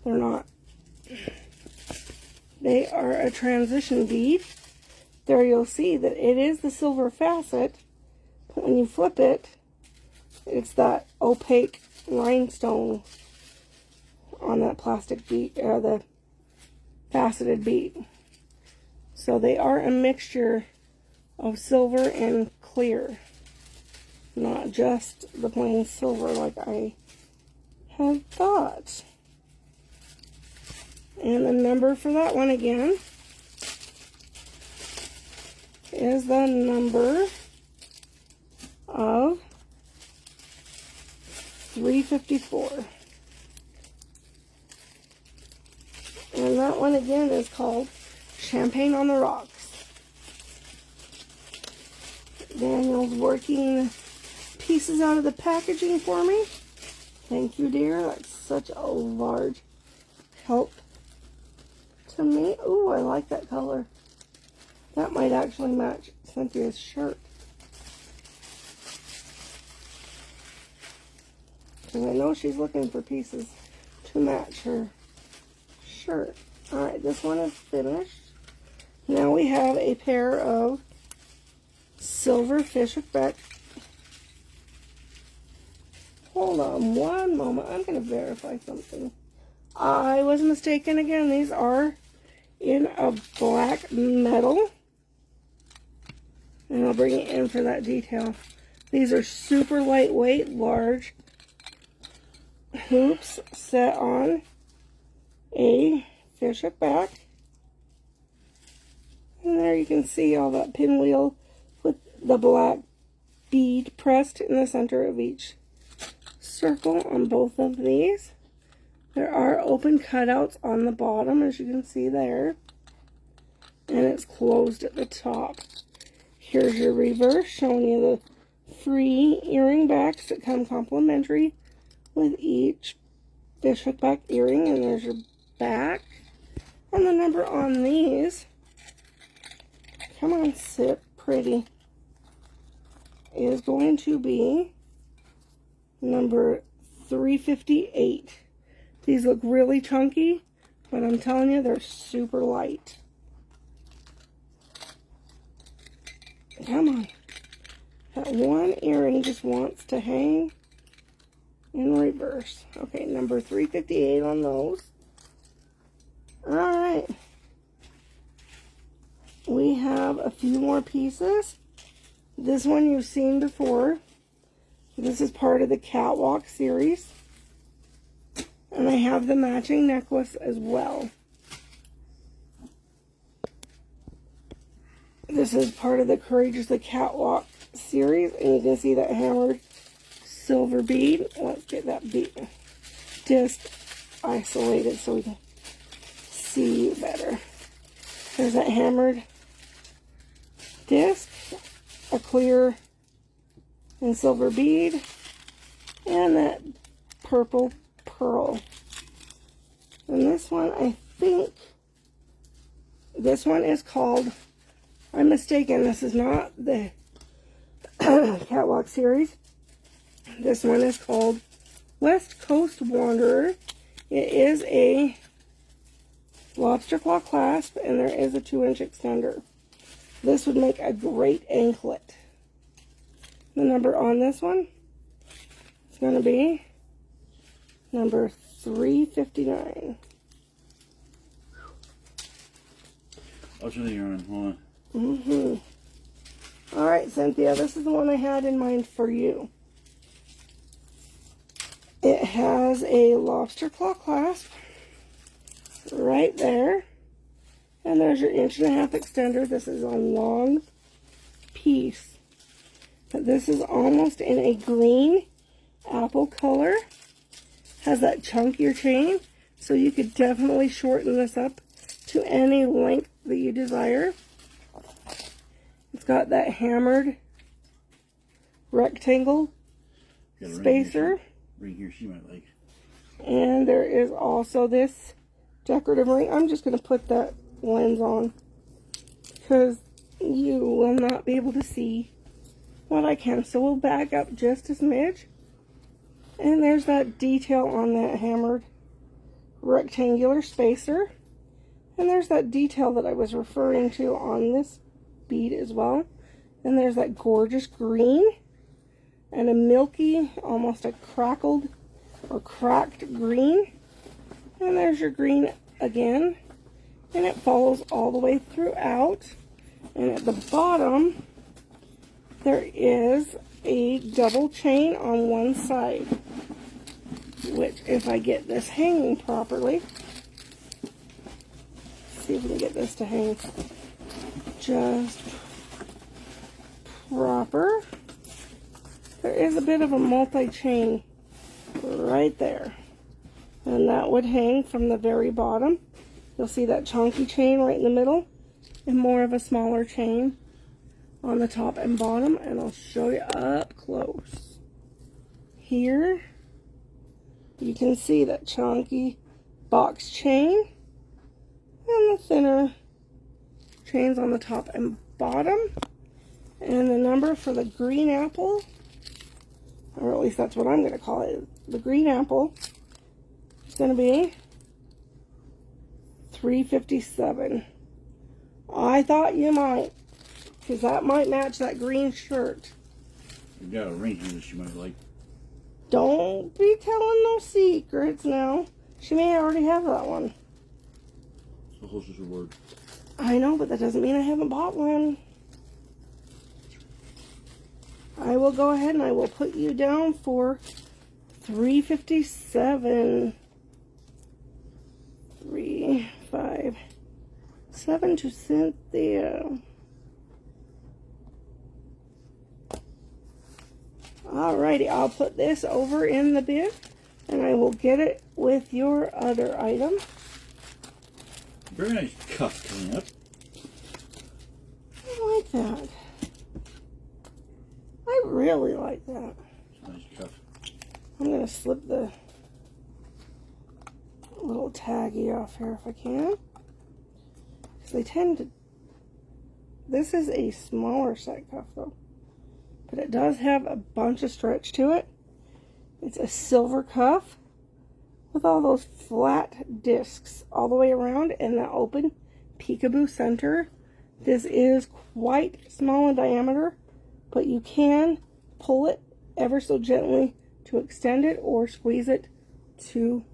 They're not. They are a transition bead. There you'll see that it is the silver facet. But when you flip it, it's that opaque rhinestone on that plastic bead, or the faceted bead. So they are a mixture of silver and clear, not just the plain silver like I had thought. And the number for that one again is the number of 354. And that one again is called Champagne on the Rocks. Daniel's working pieces out of the packaging for me. Thank you, dear. That's such a large help to me. Ooh, I like that color. That might actually match Cynthia's shirt. Because I know she's looking for pieces to match her shirt. Alright, this one is finished. Now we have a pair of silver Fishhook. Hold on one moment. I'm going to verify something. I was mistaken again. These are in a black metal. And I'll bring it in for that detail. These are super lightweight, large hoops set on a Fishhook back. And there you can see all that pinwheel with the black bead pressed in the center of each circle on both of these. There are open cutouts on the bottom, as you can see there. And it's closed at the top. Here's your reverse, showing you the free earring backs that come complimentary with each Fishhook back earring. And there's your back. And the number on these, come on, sit pretty, is going to be number 358. These look really chunky, but I'm telling you, they're super light. Come on. That one earring just wants to hang in reverse. Okay, number 358 on those. Alright. We have a few more pieces. This one you've seen before. This is part of the Catwalk series. And I have the matching necklace as well. This is part of the Courageously Catwalk series. And you can see that hammered silver bead. Let's get that bead disc isolated so we can see better. There's that hammered disc, a clear and silver bead, and that purple pearl. And this one, I think, this one is called, I'm mistaken, this is not the Catwalk series. This one is called West Coast Wanderer. It is a lobster claw clasp, and there is a 2-inch extender. This would make a great anklet. The number on this one is going to be number 359. I'll show you on. Hold on. Mm-hmm. All right, Cynthia, this is the one I had in mind for you. It has a lobster claw clasp right there. And there's your 1.5 inch extender. This is a long piece. But this is almost in a green apple color. Has that chunkier chain. So you could definitely shorten this up to any length that you desire. It's got that hammered rectangle spacer. Ring here she might like. And there is also this decorative ring. I'm just going to put that lens on because you will not be able to see what I can. So we'll back up just a smidge. And there's that detail on that hammered rectangular spacer. And there's that detail that I was referring to on this bead as well. And there's that gorgeous green and a milky, almost a crackled or cracked green. And there's your green again. And it follows all the way throughout. And at the bottom, there is a double chain on one side. Which, if I get this hanging properly, see if we can get this to hang just proper. There is a bit of a multi-chain right there. And that would hang from the very bottom. You'll see that chunky chain right in the middle. And more of a smaller chain on the top and bottom. And I'll show you up close. Here, you can see that chunky box chain. And the thinner chains on the top and bottom. And the number for the green apple, or at least that's what I'm going to call it, the green apple, is going to be 357. I thought you might, because that might match that green shirt. You got a ring here that she might like. Don't be telling no secrets now. She may already have that one. So close as your word. I know, but that doesn't mean I haven't bought one. I will go ahead and I will put you down for 357. 357 to Cynthia. Alrighty, I'll put this over in the bin and I will get it with your other item. Very nice cuff coming up. I like that. I really like that. It's a nice cuff. I'm going to slip the little taggy off here if I can. Because they tend to... This is a smaller set cuff though. But it does have a bunch of stretch to it. It's a silver cuff with all those flat discs all the way around and that open peekaboo center. This is quite small in diameter, but you can pull it ever so gently to extend it or squeeze it to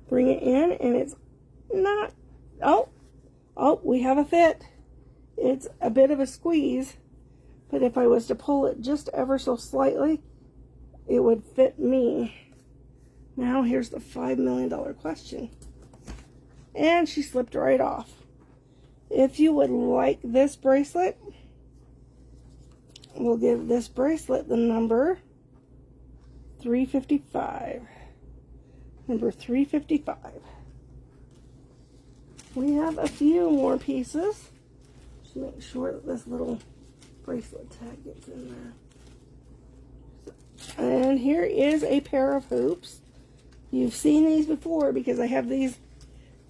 bring it in, and it's not, oh, we have a fit. It's a bit of a squeeze, but if I was to pull it just ever so slightly, it would fit me. Now here's the $5 million question. And she slipped right off. If you would like this bracelet, we'll give this bracelet the number 355. Number 355. We have a few more pieces. Just make sure that this little bracelet tag gets in there. And here is a pair of hoops. You've seen these before because I have these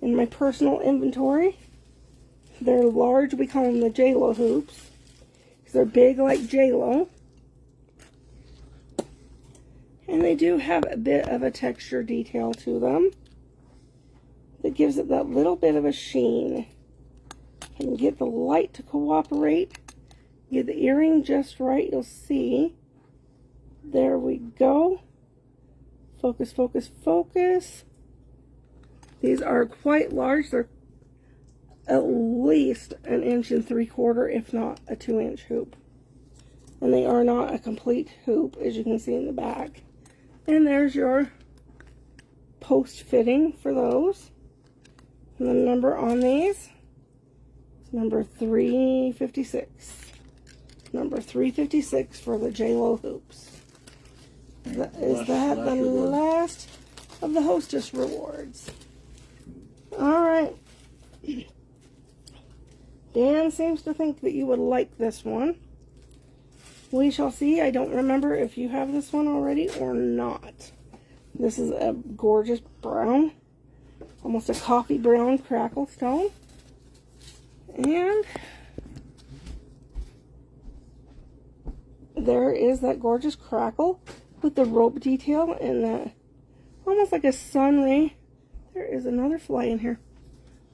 in my personal inventory. They're large. We call them the J-Lo hoops. They're big like J-Lo. And they do have a bit of a texture detail to them that gives it that little bit of a sheen. And get the light to cooperate. Get the earring just right. You'll see. There we go. Focus, focus, focus. These are quite large. They're at least 1 3/4 inches, if not a 2-inch hoop. And they are not a complete hoop, as you can see in the back. And there's your post fitting for those. And the number on these is number 356. Number 356 for the J-Lo hoops. Is that the last of the Hostess rewards? Alright. Dan seems to think that you would like this one. We shall see. I don't remember if you have this one already or not. This is a gorgeous brown. Almost a coffee brown crackle stone. And there is that gorgeous crackle with the rope detail and that almost like a sun ray. There is another fly in here.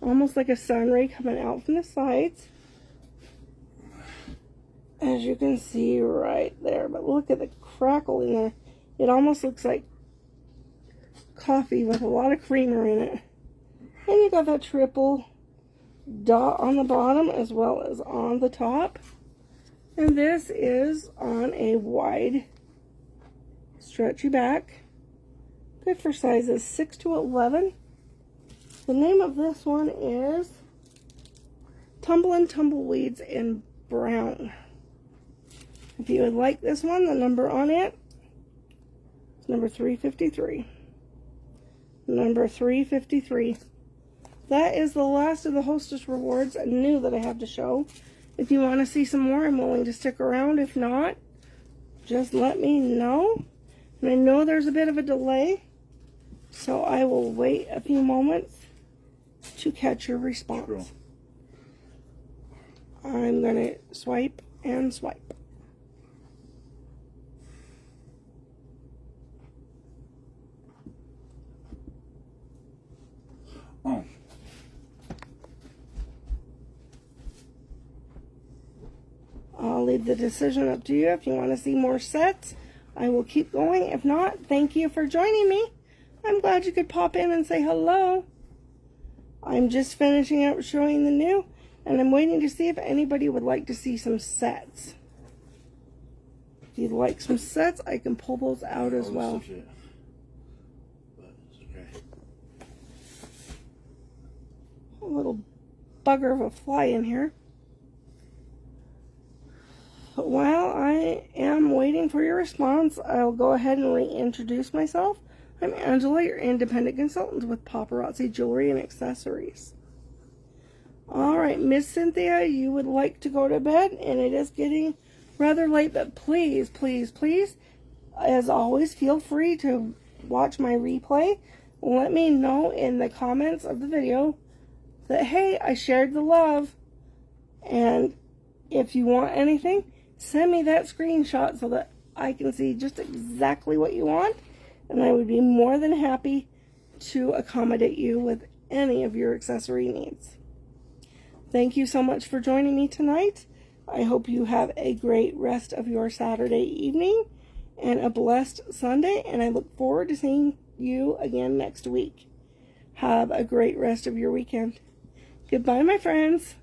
Almost like a sun ray coming out from the sides. As you can see right there. But look at the crackle in there. It almost looks like coffee with a lot of creamer in it. And you got that triple dot on the bottom as well as on the top. And this is on a wide stretchy back. Good for sizes 6 to 11. The name of this one is Tumblin' Tumbleweeds in Brown. If you would like this one, the number on it is number 353. Number 353. That is the last of the Hostess rewards new that I have to show. If you want to see some more, I'm willing to stick around. If not, just let me know. And I know there's a bit of a delay, so I will wait a few moments to catch your response. I'm going to swipe and swipe. Oh. I'll leave the decision up to you. If you want to see more sets, I will keep going. If not, thank you for joining me. I'm glad you could pop in and say hello. I'm just finishing up showing the new, and I'm waiting to see if anybody would like to see some sets. If you'd like some sets, I can pull those out as well. But it's okay. A little bugger of a fly in here. But while I am waiting for your response, I'll go ahead and reintroduce myself. I'm Angela, your independent consultant with Paparazzi Jewelry and Accessories. Alright, Miss Cynthia, you would like to go to bed, and it is getting rather late, but please, please, please, as always, feel free to watch my replay. Let me know in the comments of the video that, hey, I shared the love. And if you want anything, send me that screenshot so that I can see just exactly what you want. And I would be more than happy to accommodate you with any of your accessory needs. Thank you so much for joining me tonight. I hope you have a great rest of your Saturday evening and a blessed Sunday. And I look forward to seeing you again next week. Have a great rest of your weekend. Goodbye, my friends.